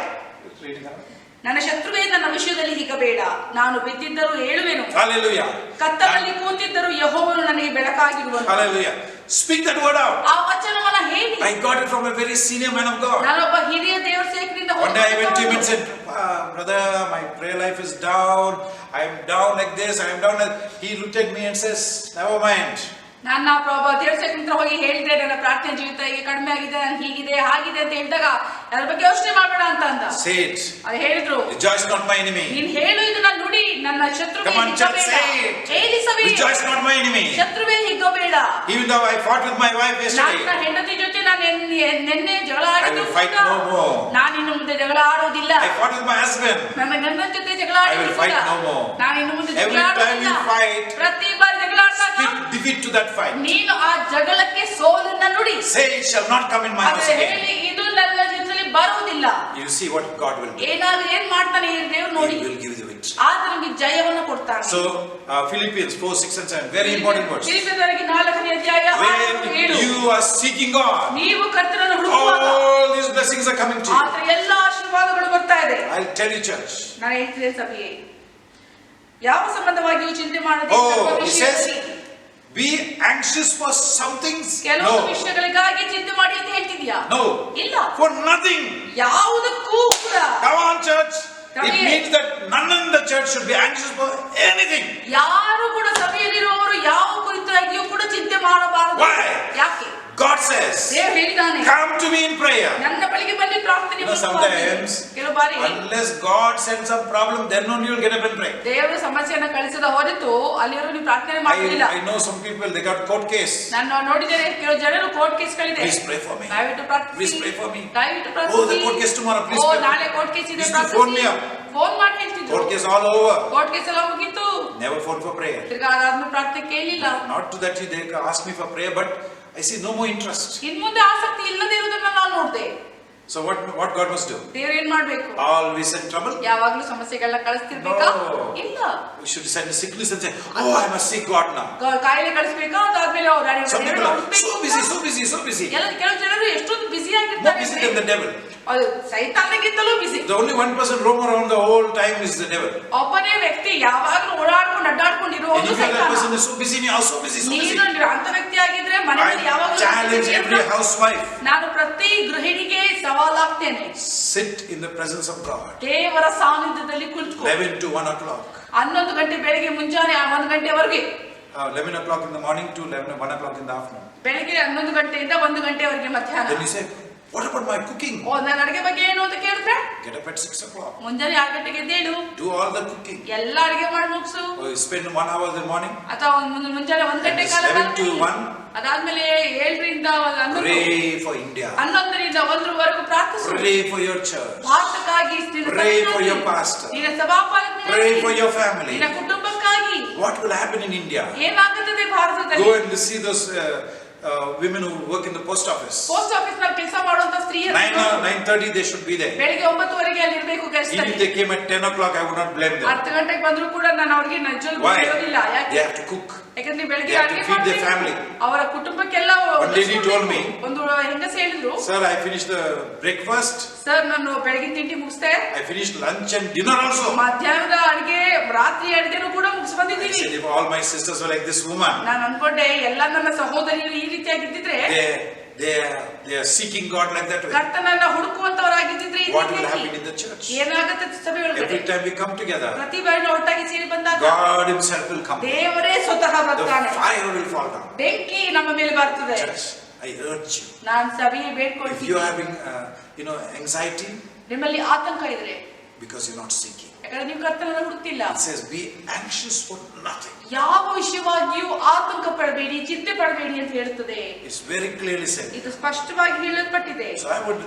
ನನ್ನ ಶತ್ರುವೇ ನನ್ನ ವಿಷಯದಲ್ಲಿ ಹಿಗ್ಗಬೇಡ, ನಾನು ಬಿದ್ದಿದ್ದರೂ ಏಳುವೆನು, Hallelujah. ಕತ್ತಲಲ್ಲಿ ಕೂತಿದ್ದರೂ ಯೆಹೋವನು ನನಗೆ ಬೆಳಕಾಗಿರುವನು. Hallelujah. Speak that word out. ಆ ವಚನವನ್ನ ಹೇಳಿ. I got it from a very senior man of God. ನಾನೊಬ್ಬ ಹಿರಿಯ ದೇವರ ಸೇವಕರಿಂದ One day I went to him and said, brother, my prayer life is down. I am down like this. I am down like... He looked at me and says, never mind. ನನ್ನ ದೇವರ ಸೇವಕರ ಹೋಗಿ ಹೇಳಿದೆ, ನನ್ನ ಪ್ರಾರ್ಥನೆ ಜೀವಿತ ಈಗ ಕಡಿಮೆ ಆಗಿದೆ, ನಾನು ಹೀಗಿದೆ ಹಾಗಿದೆ ಅಂತ ಹೇಳಿದಾಗ ಅದ್ರ ಬಗ್ಗೆ ಯೋಚನೆ ಮಾಡಬೇಡ ಅಂತ ಅಂದ. Say it. ಅದು ಹೇಳಿದ್ರು, Rejoice not my enemy. ನೀನ್ ಹೇಳು ಇದನ್ನ ನುಡಿ, ನನ್ನ ಶತ್ರುವೇ Come on, church, ಹಿಗ್ಗಬೇಡ. say it. ಹೇಳಿಸವಿ, Rejoice not my enemy. ಶತ್ರುವೇ ಹಿಗ್ಗಬೇಡ. Even though I fought with my wife yesterday, ನನ್ನ ಹೆಂಡತಿ ಜೊತೆ ನಾನು ನಿನ್ನೆ ಜಗಳ I ಆಡಿದ್ರು will fight ಕೂಡ no more. ನಾನು ಇನ್ನು ಮುಂದೆ ಜಗಳ ಆಡೋದಿಲ್ಲ. I fought with my husband. ನನ್ನ ಗಂಡನ ಜೊತೆ ಜಗಳ I ಆಡಿದ್ರು will ಕೂಡ fight no more. ನಾನು ಇನ್ನು ಮುಂದೆ ಜಗಳ Every time ಆಡೋದಿಲ್ಲ. you fight, ಪ್ರತಿ ಬಾರಿ ಜಗಳ ಆಡಿದಾಗ speak defeat to that fight. ನೀನು ಆ ಜಗಳಕ್ಕೆ ಸೋಲನ್ನ ನುಡಿ. Say it shall not come in my house ಆದರೆ again. ಹೇಳಿ, ಇದು ನನ್ನ ಜೊತೆಲಿ ಬರುವುದಿಲ್ಲ. You see what God will do. ಏನ್ ಮಾಡ್ತಾನೆ ಈ ದೇವರು ನೋಡಿ, He will give you the victory. ಆತ ನಮಗೆ ಜಯವನ್ನು ಕೊಡ್ತಾನೆ. So Philippians 4, 6 and 7, very important words. ಫಿಲಿಪ್ಪಿಯದವರಿಗೆ 4ನೇ ಅಧ್ಯಾಯ 6, 7. When you are seeking God, ನೀವು ಕರ್ತನನ್ನು ಹುಡುಕುವಾಗ all these blessings are coming to you. ಆತ ಎಲ್ಲ ಆಶೀರ್ವಾದಗಳು ಬರ್ತಾ ಇದೆ. I'll tell you, church. ನಾನು ಹೇಳ್ತಿದ್ದೆ ಸಭೆಯೇ, ಯಾವ ಸಂಬಂಧವಾಗಿಯೂ ಚಿಂತೆ ಮಾಡದೆ Oh, ಸರ್ವ he says, ವಿಷಯದಲ್ಲಿ be anxious for some things. ಕೆಲವೊಂದು No. ವಿಷಯಗಳಿಗಾಗಿ ಚಿಂತೆ ಮಾಡಿ ಅಂತ ಹೇಳ್ತಿದ್ಯಾ? No. ಇಲ್ಲ, For nothing. ಯಾವುದಕ್ಕೂ ಕೂಡ. Come on, church. It Come here. means that none in the church should be anxious for anything. ಯಾರು ಕೂಡ ಸಭೆಯಲ್ಲಿರುವವರು ಯಾವ ಕುರಿತಾಗಿಯೂ ಕೂಡ ಚಿಂತೆ ಮಾಡಬಾರದು. Why? ಯಾಕೆ? God says, ದೇವರು ಹೇಳಿದಾನೆ, come to me in prayer. ನನ್ನ ಬಳಿಗೆ ಬನ್ನಿ ಪ್ರಾರ್ಥನೆ You know, ಮಾಡಿ. sometimes, ಕೆಲವು ಬಾರಿ unless God sends some problem, then only you'll get up and pray. ದೇವರು ಸಮಸ್ಯೆಯನ್ನು ಕಳಿಸದ ಹೊರತು ಅಲ್ಲಿವರೆಗೂ ನೀವು ಪ್ರಾರ್ಥನೆ ಮಾಡುವುದಿಲ್ಲ. I know some people, they got court case. ನಾನು ನೋಡಿದ್ದೇನೆ, ಕೆಲವು ಜನರು court ಕೇಸ್ಗಳಿದೆ. Please pray for me. ದಯವಿಟ್ಟು Please ಪ್ರಾರ್ಥಿಸಿ. pray for me. ದಯವಿಟ್ಟು Oh, ಪ್ರಾರ್ಥಿಸಿ. the court case tomorrow. Please oh pray. ನಾಳೆ ಕೋರ್ಟ್ ಕೇಸ್ ಇದೆ Used to phone me ಪ್ರಾರ್ಥಿಸಿ. up. ಫೋನ್ ಮಾಡಿ ಹೇಳ್ತಿದ್ರು. Court case all over. Court case ಎಲ್ಲ ಮುಗೀತು. Never phone for prayer. ತಿರ್ಗಾ ಅದಾದ್ಮೇಲೆ ಪ್ರಾರ್ಥನೆ ಕೇಳಿಲ್ಲ. Not to that they ask me for prayer, but I see no more interest. ಇನ್ ಮುಂದೆ ಆಸಕ್ತಿ ಇಲ್ಲದೆ ಇರುವುದನ್ನ ನಾನು ನೋಡಿದೆ. So what God must do? ದೇವರು ಏನ್ ಮಾಡ್ಬೇಕು? Always send trouble? ಯಾವಾಗ್ಲೂ ಸಮಸ್ಯೆಗಳನ್ನ ಕಳಿಸ್ತಿರ್ಬೇಕಾ? No. ಇಲ್ಲ. We should send sickness and say, oh, I must seek God now. ಕಾಯಿಲೆ ಕಳಿಸ್ಬೇಕಾ? ಅದಾದ್ಮೇಲೆ Some people are so busy. ಕೆಲವು ಜನರು ಎಷ್ಟೊಂದು ಬಿಸಿ More ಆಗಿರ್ತಾರೆ busy than the devil. ಅದು ಸೈತಾನಗಿಂತಲೂ ಬಿಸಿ. The only one person roam around the whole time is the devil. ಒಬ್ಬನೇ ವ್ಯಕ್ತಿ ಯಾವಾಗ್ಲೂ ಓಡಾಡ್ಕೊಂಡು ಅಡ್ಡಾಡ್ಕೊಂಡು And ಇರುವುದು if that ಸೈತಾನ. person is so busy, so busy. ನೀನು ಅಂತ ವ್ಯಕ್ತಿ ಆಗಿದ್ರೆ ಮನೆಯಲ್ಲಿ I ಯಾವಾಗಲೂ challenge every housewife. ನಾನು ಪ್ರತಿ ಗೃಹಿಣಿಗೆ ಸವಾಲಾಗ್ತೇನೆ. Sit in the presence of God. ದೇವರ ಸಾನ್ನಿಧ್ಯದಲ್ಲಿ ಕುಳಿತುಕೋ. 11 to 1 o'clock. 11 ಗಂಟೆ ಬೆಳಿಗ್ಗೆ ಮುಂಜಾನೆ 1 ಗಂಟೆವರೆಗೆ. 11 o'clock in the morning to 1 o'clock in the afternoon. ಬೆಳಿಗ್ಗೆ 11 ಗಂಟೆಯಿಂದ 1 ಗಂಟೆವರೆಗೆ ಮಧ್ಯಾಹ್ನ. Then you say, what about my cooking? ಓ ನನ್ನ ಅಡಿಗೆ ಬಗ್ಗೆ ಏನು ಅಂತ ಕೇಳಿದ್ರೆ Get up at 6 o'clock. ಮುಂಜಾನೆ 6 ಗಂಟೆಗೆ ಎದ್ದೇಳು. Do all the cooking. ಎಲ್ಲ ಅಡಿಗೆ ಮಾಡಿ ಮುಗಿಸು. Or you spend 1 hour in the morning. ಅಥವಾ ಮುಂಜಾನೆ 1 ಗಂಟೆ ಕಾಲ 11 to 1. ಅದಾದ್ಮೇಲೆ 7 ರಿಂದ 11 Pray for India. 11 ರಿಂದ 1 ವರೆಗೂ ಪ್ರಾರ್ಥಿಸು. Pray for your church. ಭಾರತಕ್ಕಾಗಿ, Pray for your pastor. ನಿನ್ನ ಸಭಾಪಾಲಕನಿಗಾಗಿ, Pray for your family. ನಿನ್ನ ಕುಟುಂಬಕ್ಕಾಗಿ. What will happen in India? ಏನಾಗುತ್ತದೆ ಭಾರತದಲ್ಲಿ? Go and see those women who work in the post office. Post office ನಲ್ಲಿ ಕೆಲಸ ಮಾಡುವಂತ ಸ್ತ್ರೀಯರು 9:30 they should be there. ಬೆಳಿಗ್ಗೆ 9 ಅಲ್ಲಿ ಇರಬೇಕು Even ಕೆಲಸದಲ್ಲಿ. if they came at 10 o'clock, I would not blame them. 10 ಗಂಟೆಗೆ ಬಂದ್ರು ಕೂಡ ನಾನು ಅವರಿಗೆ ನಿಜವಾಗ್ಲೂ Why? ಹೇಳೋದಿಲ್ಲ. ಯಾಕೆ? They have to cook. ಯಾಕಂದ್ರೆ ಬೆಳಿಗ್ಗೆ They have to ಅಡಿಗೆ feed their ಮಾಡ್ಬೇಕು. family. ಅವರ ಕುಟುಂಬಕ್ಕೆಲ್ಲ One lady told me, ಒಂದು ಹೆಂಗಸ ಹೇಳಿದ್ರು, sir, I finished the breakfast. Sir ನಾನು ಬೆಳಗಿನ ತಿಂಡಿ ಮುಗಿಸ್ದೆ, I finished lunch and dinner also. ಮಧ್ಯಾಹ್ನದ ಅಡಿಗೆ ರಾತ್ರಿ ಅಡಿಗೆನೂ ಕೂಡ ಮುಗಿಸಿ I ಬಂದಿದ್ದೀನಿ. said, if all my sisters were like this woman, ನಾನು ಅನ್ಕೊಂಡೆ ಎಲ್ಲ ನನ್ನ ಸಹೋದರಿಯರು ಈ ರೀತಿಯಾಗಿದ್ದಿದ್ರೆ they are seeking God like that way. ಕರ್ತನನ್ನ ಹುಡುಕುವಂತವರಾಗಿದ್ದಿದ್ರೆ ಈ What will ರೀತಿಯಾಗಿ happen in the church? ಏನಾಗುತ್ತೆ ಸಭೆಯೊಳಗಡೆ? Every time we come together, ಪ್ರತಿ ಬಾರಿ ನಾವು ಒಟ್ಟಾಗಿ ಸೇರಿ ಬಂದಾಗ God Himself will come. ದೇವರೇ ಸ್ವತಃ The ಬರ್ತಾನೆ. fire will fall down. ಬೆಂಕಿ ನಮ್ಮ ಮೇಲೆ ಬರ್ತದೆ. Church, I urge you. ನಾನು ಸಭೆಗೆ If you are ಬೇಡ್ಕೊಳ್ತೀನಿ, having, anxiety ನಿಮ್ಮಲ್ಲಿ ಆತಂಕ ಇದ್ರೆ, because you're not seeking. ಯಾಕಂದ್ರೆ ನೀವು ಕರ್ತನನ್ನ ಹುಡುಕ್ತಿಲ್ಲ. It says, be anxious for nothing. ಯಾವ ವಿಷಯವಾಗಿಯೂ ಆತಂಕ ಪಡಬೇಡಿ, ಚಿಂತೆ ಪಡಬೇಡಿ ಅಂತ ಹೇಳ್ತದೆ. It's very clearly said. ಇದು ಸ್ಪಷ್ಟವಾಗಿ ಹೇಳಲ್ಪಟ್ಟಿದೆ. So I would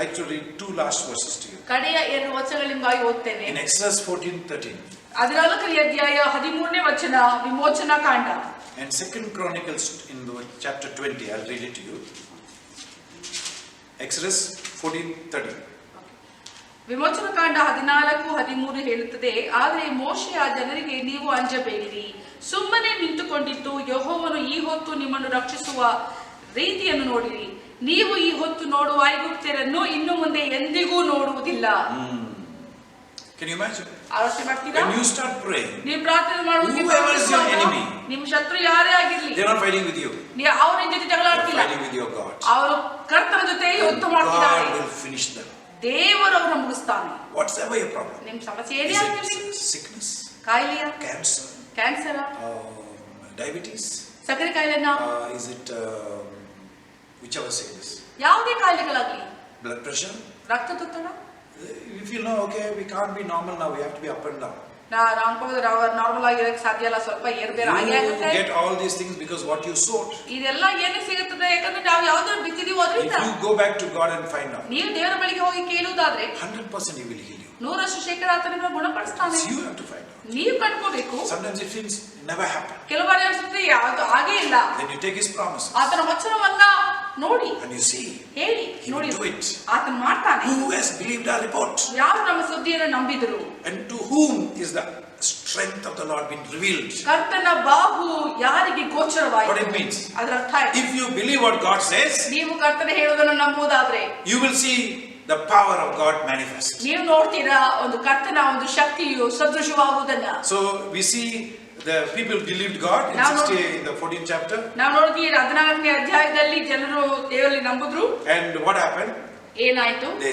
like to read 2 last verses to you. ಕಡೆಯ 2 ವಚನಗಳಿಂದಾಗಿ ಓದ್ತೇನೆ. In Exodus 14:13 14ನೇ ಅಧ್ಯಾಯ 13ನೇ ವಚನ, ವಿಮೋಚನಾ ಕಾಂಡ. and 2 Chronicles in the chapter 20. I'll read it to you. Exodus 14:13. ವಿಮೋಚನಾ ಕಾಂಡ 14:13 ಹೇಳುತ್ತದೆ, ಆದರೆ ಮೋಶೆ ಆ ಜನರಿಗೆ, ನೀವು ಅಂಜಬೇಡಿರಿ, ಸುಮ್ಮನೆ ನಿಂತುಕೊಂಡಿದ್ದು ಯೆಹೋವನು ಈ ಹೊತ್ತು ನಿಮ್ಮನ್ನು ರಕ್ಷಿಸುವ ರೀತಿಯನ್ನು ನೋಡಿರಿ. ನೀವು ಈ ಹೊತ್ತು ನೋಡುವ ಐಗುಪ್ತ್ಯರನ್ನು ಇನ್ನು ಮುಂದೆ ಎಂದಿಗೂ ನೋಡುವುದಿಲ್ಲ. Can you imagine? ಆಲೋಚನೆ ಮಾಡ್ತೀರಾ? When you start praying, ನೀವು ಪ್ರಾರ್ಥನೆ whoever is your enemy, ನಿಮ್ಮ ಶತ್ರು ಯಾರೇ ಆಗಿರ್ಲಿ, they're not fighting with you. ಅವ್ರ ಜೊತೆ ಜಗಳ They're ಆಡ್ತಿಲ್ಲ, fighting with your God. ಅವರು ಕರ್ತನ ಜೊತೆ ಯುದ್ಧ ಮಾಡ್ತಿದ್ದಾರೆ. God will finish them. ದೇವರು ಅವರನ್ನು ಮುಗಿಸ್ತಾನೆ. Whatever your problem. ನಿಮ್ಮ ಸಮಸ್ಯೆ ಏನೇ Is ಆಗಿರಲಿ, it sickness, ಕಾಯಿಲೆಯ, cancer, ಕ್ಯಾನ್ಸರ್, diabetes, ಸಕ್ಕರೆ ಕಾಯಿಲೆನ, is it whichever says, ಯಾವುದೇ ಕಾಯಿಲೆಗಳಾಗ್ಲಿ, blood pressure? ರಕ್ತದೊತ್ತಡ, You feel, no, okay, we can't be normal now, we have to be up and down. ನಾನು ಅನ್ಕೋಬಹುದು ನಾರ್ಮಲ್ ಆಗಿರಕ್ಕೆ ಸಾಧ್ಯ ಇಲ್ಲ, ಸ್ವಲ್ಪ ಏರ್ಬೇರೆ ಆಗೇ You ಆಗುತ್ತೆ. get all these things because what you sowed. ಇದೆಲ್ಲ ಏನು ಸಿಗುತ್ತದೆ? ಯಾಕಂದ್ರೆ ನಾವು ಯಾವ್ದಾದ್ರು ಬಿತ್ತಿದೀವೋ If ಅದರಿಂದ. you go back to God and find out, ನೀವು ದೇವರ ಬಳಿಗೆ ಹೋಗಿ ಕೇಳುವುದಾದ್ರೆ 100% He will heal you. 100% ಆತ ನಿಮ್ಮನ್ನು ಗುಣಪಡಿಸ್ತಾನೆ. It's you have to find out. ನೀವು ಕಂಡ್ಕೋಬೇಕು. Sometimes it feels never happen. ಕೆಲವು ಬಾರಿ ಅನ್ಸುತ್ತೆ ಯಾವುದು ಆಗೇ ಇಲ್ಲ. Then you take His promises ಆತನ ವಚನವನ್ನ ನೋಡಿ, and you see ಹೇಳಿ, He will ನೋಡಿ do it. ಆತನ ಮಾಡ್ತಾನೆ. Who has believed our report? ಯಾರು ನಮ್ಮ ಸುದ್ದಿಯನ್ನು ನಂಬಿದರು? And to whom is the strength of the Lord been revealed? ಕರ್ತನ ಬಾಹು ಯಾರಿಗೆ What ಗೋಚರವಾಯಿತು? it means? ಅದರ ಅರ್ಥ ಆಯ್ತು. If you believe what God says, ನೀವು ಕರ್ತನ ಹೇಳುವುದನ್ನು ನಂಬುವುದಾದ್ರೆ you will see the power of God manifest. ನೀವು ನೋಡ್ತೀರಾ ಒಂದು ಕರ್ತನ ಒಂದು ಶಕ್ತಿಯು ಸದೃಶವಾಗುವುದನ್ನ. So we see the people believed God in in the 14th chapter. ನಾವು ನೋಡ್ತೀವಿ 14ನೇ ಅಧ್ಯಾಯದಲ್ಲಿ ಜನರು ದೇವರಲ್ಲಿ ನಂಬಿದ್ರು. And what happened? ಏನಾಯ್ತು? They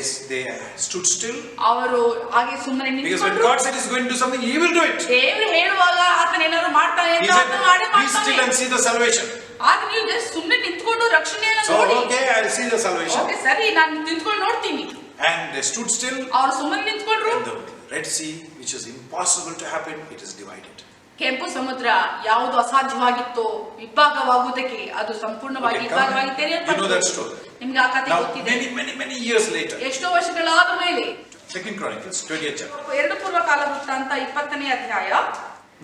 stood still. ಅವರು ಹಾಗೆ ಸುಮ್ಮನೆ Because when ನಿಂತುಕೊಂಡ್ರು. God said He's going to do something, He will do it. ದೇವರು ಹೇಳುವಾಗ ಆತನ ಏನಾದ್ರು ಮಾಡ್ತಾನೆ He ಅಂತ said, ಆತನು ಮಾಡೇ be still ಮಾಡ್ತಾನೆ. and see the salvation. ಆಗ ನೀವು just ಸುಮ್ಮನೆ ನಿಂತ್ಕೊಂಡು ರಕ್ಷಣೆಯನ್ನು So, ನೋಡಿ. okay, I'll see the salvation. Okay ಸರಿ, ನಾನು ನಿಂತ್ಕೊಂಡು ನೋಡ್ತೀನಿ. And they stood still. ಅವ್ರು ಸುಮ್ಮನೆ ನಿಂತ್ಕೊಂಡ್ರು. And the Red Sea, which is impossible to happen, it is divided. ಕೆಂಪು ಸಮುದ್ರ ಯಾವುದು ಅಸಾಧ್ಯವಾಗಿತ್ತೋ ವಿಭಾಗವಾಗುವುದಕ್ಕೆ ಅದು ಸಂಪೂರ್ಣವಾಗಿ Okay, ವಿಭಾಗವಾಗಿ you know that story. ನಿಮ್ಗೆ ಆ ಕಥೆ Now, ಗೊತ್ತಿದೆ. many years later, ಎಷ್ಟೋ ವರ್ಷಗಳಾದ ಮೇಲೆ 2 Chronicles 20th chapter. 2 ಪೂರ್ವಕಾಲ ವೃತ್ತಾಂತ 20ನೇ ಅಧ್ಯಾಯ.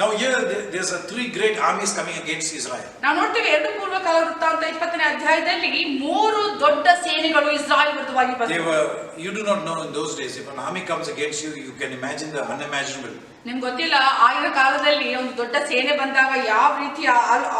Now here there's a 3 great armies coming against Israel. ನಾವು ನೋಡ್ತೀವಿ 2 ಪೂರ್ವಕಾಲ ವೃತ್ತಾಂತ 20ನೇ ಅಧ್ಯಾಯದಲ್ಲಿ 3 ದೊಡ್ಡ ಸೇನೆಗಳು ಇಸ್ರಾಯೇಲ್ ವಿರುದ್ಧವಾಗಿ They ಬಂದವು. were, you do not know in those days, if an army comes against you, you can imagine the unimaginable. ನಿಮ್ಗೆ ಗೊತ್ತಿಲ್ಲ, ಆಗಿನ ಕಾಲದಲ್ಲಿ ಒಂದು ದೊಡ್ಡ ಸೇನೆ ಬಂದಾಗ ಯಾವ ರೀತಿಯ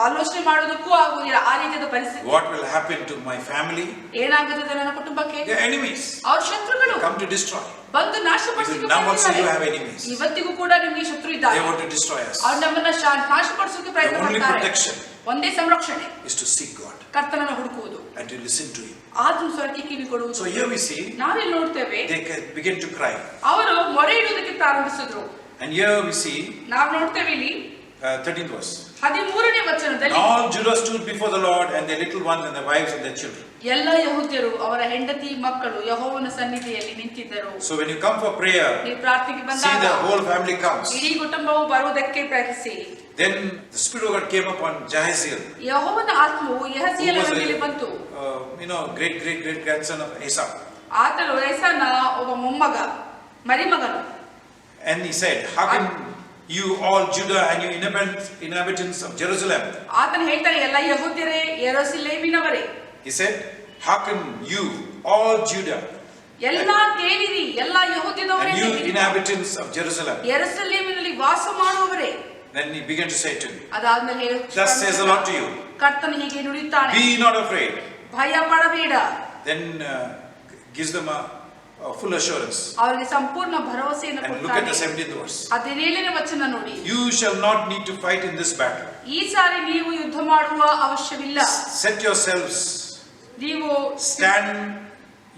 ಆಲೋಚನೆ ಮಾಡೋದಕ್ಕೂ ಆಗುವುದಿಲ್ಲ, ಆ ರೀತಿಯ ಪರಿಸ್ಥಿತಿ. What will happen to my family? ಏನಾಗುತ್ತದೆ ನನ್ನ ಕುಟುಂಬಕ್ಕೆ? They are enemies. ಅವ್ರ ಶತ್ರುಗಳು Come to destroy. ಬಂದು ನಾಶಪಡಿಸಲಿಕ್ಕೆ Now also you ಬರ್ತಿದ್ದಾರೆ. have enemies. ಇವತ್ತಿಗೂ ಕೂಡ ನಿಮಗೆ ಶತ್ರು ಇದ್ದಾರೆ. They want to destroy us. ಅವ್ರು ನಮ್ಮನ್ನ ನಾಶಪಡಿಸೋಕೆ ಪ್ರಯತ್ನ The only ಮಾಡ್ತಾರೆ. protection ಒಂದೇ ಸಂರಕ್ಷಣೆ is to seek God ಕರ್ತನನ್ನು ಹುಡುಕುವುದು, and to listen to Him. ಆತನ ಸ್ವರಕ್ಕೆ ಕಿವಿ ಕೊಡುವುದು. So here we see ನಾವಿಲ್ಲಿ ನೋಡ್ತೇವೆ they begin to cry. ಅವರು ಮೊರೆ ಇಡುವುದಕ್ಕೆ ಪ್ರಾರಂಭಿಸಿದ್ರು. And here we see ನಾವು ನೋಡ್ತೇವೆ ಇಲ್ಲಿ 13th verse. 13ನೇ ವಚನದಲ್ಲಿ All Judah stood before the Lord, and their little ones and their wives and their children. ಎಲ್ಲ ಯೆಹೂದ್ಯರು ಅವರ ಹೆಂಡತಿ ಮಕ್ಕಳು ಯೆಹೋವನ ಸನ್ನಿಧಿಯಲ್ಲಿ ನಿಂತಿದ್ದರು. So when you come for prayer, ನೀವು ಪ್ರಾರ್ಥನೆಗೆ see ಬಂದಾಗ the whole family comes. ಇಡೀ ಕುಟುಂಬವು ಬರುವುದಕ್ಕೆ ಪ್ರಯತ್ನಿಸಿ. Then the Spirit of God came upon Jahaziel, ಯೆಹೋವನ ಆತ್ಮವು ಯೆಹಜೀಯೇಲನ ಮೇಲೆ ಬಂತು. great grandson of Esau. ಆತನು ಏಸಾನ ಒಬ್ಬ ಮೊಮ್ಮಗ, ಮರಿಮಗನು. And he said, "Hearken you all Judah and you inhabitants of Jerusalem." ಆತನು ಹೇಳ್ತಾನೆ, ಎಲ್ಲ ಯೆಹೂದ್ಯರೇ, ಯೆರೂಸಲೇಮಿನವರೇ. He said, "Hearken you all Judah ಎಲ್ಲ ಕೇಳಿರಿ, ಎಲ್ಲ ಯೆಹೂದ್ಯದವರೇ, and you inhabitants of Jerusalem." ಯೆರೂಸಲೇಮಿನಲ್ಲಿ ವಾಸ ಮಾಡುವವರೇ. Then he began to say to me, ಅದಾದ್ಮೇಲೆ ಹೇಳು, "Thus says the Lord to you, ಕರ್ತನು ಹೀಗೆ ನುಡಿಯುತ್ತಾನೆ, be not afraid." ಭಯ ಪಡಬೇಡ. Then gives them a full assurance. ಅವರಿಗೆ ಸಂಪೂರ್ಣ ಭರವಸೆಯನ್ನು And look at the ಕೊಡ್ತಾನೆ. 17th verse. 17ನೇ ವಚನ ನೋಡಿ. You shall not need to fight in this battle. ಈ ಸಾರಿ ನೀವು ಯುದ್ಧ ಮಾಡುವ ಅವಶ್ಯವಿಲ್ಲ. Set yourselves, ನೀವು stand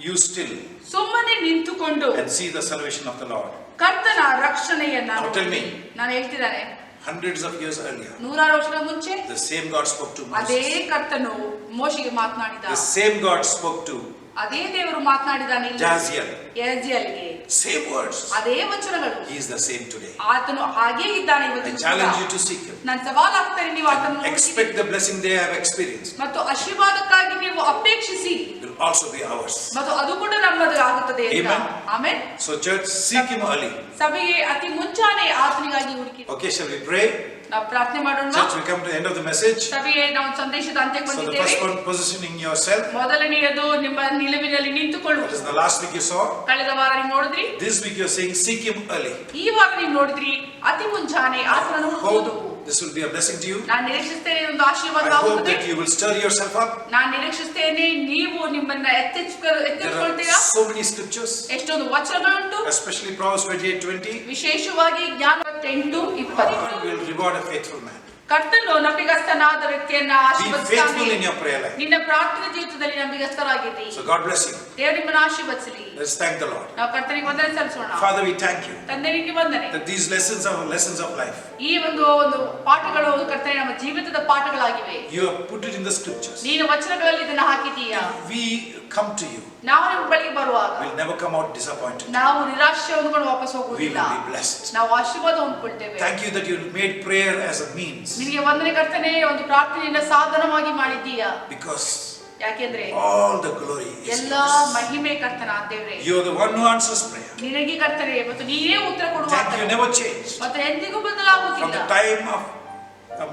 you still, ಸುಮ್ಮನೆ ನಿಂತುಕೊಂಡು and see the salvation of the Lord. ಕರ್ತನ ರಕ್ಷಣೆಯನ್ನ Now tell me. ನಾನು ಹೇಳ್ತಿದ್ದಾನೆ, Hundreds of years earlier, 100 ವರ್ಷಗಳ ಮುಂಚೆ the same God spoke to ಅದೇ Moses. ಕರ್ತನು ಮೋಶೆಗೆ ಮಾತನಾಡಿದ. The same God spoke to ಅದೇ ದೇವರು ಮಾತನಾಡಿದಾನೆ Jahaziel. ಯೆಹಜೀಯೇಲನಿಗೆ. Same words. ಅದೇ ವಚನಗಳು. He is the same today. ಆತನು ಹಾಗೇ ಇದ್ದಾನೆ I ಇವತ್ತು. challenge you to seek Him. ನಾನು ಸವಾಲಾಗ್ತೇನೆ, ನೀವು ಆತನನ್ನು Expect ಹುಡುಕಿ the blessing they have experienced. ಮತ್ತು ಆಶೀರ್ವಾದಕ್ಕಾಗಿ ನೀವು ಅಪೇಕ್ಷಿಸಿ, Will also be ours. ಮತ್ತು ಅದು ಕೂಡ ನಮ್ಮದು ಆಗುತ್ತದೆ ಅಂತ. Amen. Amen. So church, seek Him early. ಸಭೆಗೆ ಅತಿ ಮುಂಚಾನೆ ಆತನಿಗಾಗಿ ಹುಡುಕಿ. Okay, shall we pray? ನಾವು ಪ್ರಾರ್ಥನೆ ಮಾಡೋಣ. Church, we come to the end of the message. ಸಭೆಗೆ ನಾವು ಸಂದೇಶದ ಅಂತ್ಯಕ್ಕೆ So the ಬಂದಿದ್ದೇವೆ. first one, positioning yourself. ಮೊದಲನೆಯದು ನಿಮ್ಮ ನಿಲುವಿನಲ್ಲಿ ನಿಂತುಕೊಳ್ಳುವುದು. That is the last week you saw. ಕಳೆದ ವಾರ ನೀವು ನೋಡಿದ್ರಿ. This week you're saying seek Him early. ಈ ವಾರ ನೀವು ನೋಡಿದ್ರಿ, ಅತಿ ಮುಂಚಾನೆ ಆತನನ್ನು ಹುಡುಕುವುದು. Hope this will be a blessing to you. ನಾನು ನಿರೀಕ್ಷಿಸ್ತೇನೆ ಒಂದು I ಆಶೀರ್ವಾದವಾಗುತ್ತದೆ. hope that you will stir yourself up. ನಾನು ನಿರೀಕ್ಷಿಸ್ತೇನೆ ನೀವು ನಿಮ್ಮನ್ನ There ಎತ್ತೆಚ್ಚಿಕೊಳ್ತೀರಾ. are so many scriptures, ಎಷ್ಟೊಂದು ವಚನಗಳುಂಟು, especially Proverbs 28:20. ವಿಶೇಷವಾಗಿ ಜ್ಞಾನ 8:20. God will reward a faithful man. ಕರ್ತನು ನಂಬಿಗಸ್ತನಾದ ವ್ಯಕ್ತಿಯನ್ನ Be faithful in ಆಶೀರ್ವದಿಸುತ್ತಾನೆ. your prayer life. ನಿನ್ನ ಪ್ರಾರ್ಥನಾ ಜೀವಿತದಲ್ಲಿ ನಂಬಿಗಸ್ತರಾಗಿರಿ. So God bless you. ದೇವರು ನಿಮ್ಮನ್ನು ಆಶೀರ್ವದಿಸಲಿ. Let's thank the Lord. ನಾವು ಕರ್ತನಿಗೆ ವಂದನೆ ಸಲ್ಲಿಸೋಣ. Father, we thank you ತಂದೆ ನಿಮಗೆ ವಂದನೆ. that these lessons are lessons of life. ಈ ಒಂದು ಪಾಠಗಳು ಕರ್ತನೆ ನಮ್ಮ ಜೀವಿತದ ಪಾಠಗಳಾಗಿವೆ. You have put it in the scriptures. ನೀನು ವಚನಗಳಲ್ಲಿ ಇದನ್ನ ಹಾಕಿದೀಯಾ. We come to you. ನಾವು ನಿಮ್ಮ ಬಳಿಗೆ ಬರುವಾಗ We'll never come out disappointed. ನಾವು ನಿರಾಶೆ ಹೊಂದ್ಕೊಂಡು ವಾಪಸ್ We ಹೋಗುವುದಿಲ್ಲ. will be blessed. ನಾವು ಆಶೀರ್ವಾದ ಹೊಂದ್ಕೊಳ್ತೇವೆ. Thank you that you made prayer as a means. ನಿನಗೆ ವಂದನೆ ಕರ್ತನೆ, ಒಂದು ಪ್ರಾರ್ಥನೆಯನ್ನ ಸಾಧನವಾಗಿ ಮಾಡಿದ್ದೀಯಾ. Because ಯಾಕೆಂದ್ರೆ all the glory is ಎಲ್ಲ yours. ಮಹಿಮೆ ಕರ್ತನ ದೇವರೇ. You are the one who answers prayer. ನಿನಗೆ ಕರ್ತನೆ ಮತ್ತು ನೀನೇ ಉತ್ತರ ಕೊಡುವ Thank you, never changed. ಮತ್ತು ಎಂದಿಗೂ From ಬದಲಾಗುವುದಿಲ್ಲ. the time of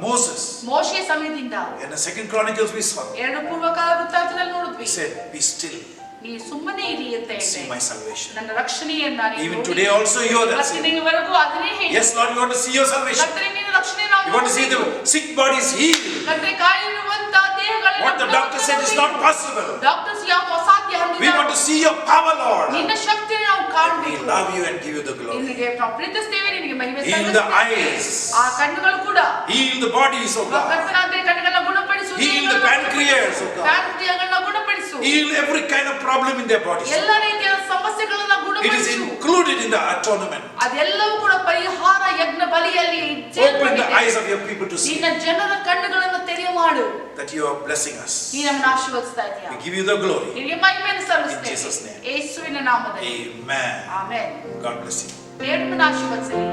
Moses, ಮೋಶೆಯ ಸಮಯದಿಂದ in the 2 Chronicles we saw, 2 ಪೂರ್ವಕಾಲ ವೃತ್ತಾಂತದಲ್ಲಿ ನೋಡಿದ್ವಿ. he said, "Be still, ನೀ ಸುಮ್ಮನೆ ಇರಿ ಅಂತ see my ಹೇಳಿದೆ. salvation." ನನ್ನ ರಕ್ಷಣೆಯನ್ನ ನೀನು Even ನೋಡಿ. today also you are that same. ಇವತ್ತಿನವರೆಗೂ ಅದನ್ನೇ ಹೇಳಿ. Yes, Lord, you want to see your salvation. ಕರ್ತನೆ ನಿನ್ನ ರಕ್ಷಣೆ ನಾವು You want to see the sick bodies healed. ಕರ್ತನೆ ಕಾಯಿರುವಂತ ದೇಹಗಳನ್ನ What the doctor said is not possible. Doctors ಯಾವುದು ಅಸಾಧ್ಯ We ಅಂದಿದ್ದಾರೆ. want to see your power, Lord. ನಿನ್ನ ಶಕ್ತಿಯನ್ನು ನಾವು We ಕಾಣಬೇಕು. love you and give you the glory. ನಿನಗೆ ನಾವು ಪ್ರೀತಿಸ್ತೇವೆ, ನಿನಗೆ ಮಹಿಮೆ Heal the ಸಲ್ಲಿಸ್ತೇವೆ. eyes. ಆ ಕಣ್ಣುಗಳು ಕೂಡ Heal the bodies, oh God. ಕರ್ತನಾದ್ರೆ ಕಣ್ಣುಗಳನ್ನ ಗುಣಪಡಿಸು. Heal the pancreas, oh God. ಪ್ಯಾನ್ಕ್ರಿಯಾಗಳನ್ನ ಗುಣಪಡಿಸು. Heal every kind of problem in their bodies. ಎಲ್ಲ ರೀತಿಯ ಸಮಸ್ಯೆಗಳನ್ನ It is ಗುಣಪಡಿಸು. included in the atonement. ಅದೆಲ್ಲವೂ ಕೂಡ ಪರಿಹಾರ ಯಜ್ಞ ಬಲಿಯಲ್ಲಿ Open the ಸೇರ್ಪಟ್ಟಿದೆ. eyes of your people to see ನಿನ್ನ ಜನರ ಕಣ್ಣುಗಳನ್ನು ತೆರೆಯ ಮಾಡು. that you are blessing us. ನೀ ನಮ್ಮನ್ನು ಆಶೀರ್ವದಿಸ್ತಾ ಇದೀಯ. We give you the glory. ನಿನಗೆ ಮಹಿಮೆಯನ್ನು In ಸಲ್ಲಿಸ್ತೇವೆ. Jesus' name. ಯೇಸುವಿನ ನಾಮದಲ್ಲಿ. Amen. Amen. God bless you. ದೇವರು ನಿಮ್ಮನ್ನು ಆಶೀರ್ವದಿಸಲಿ.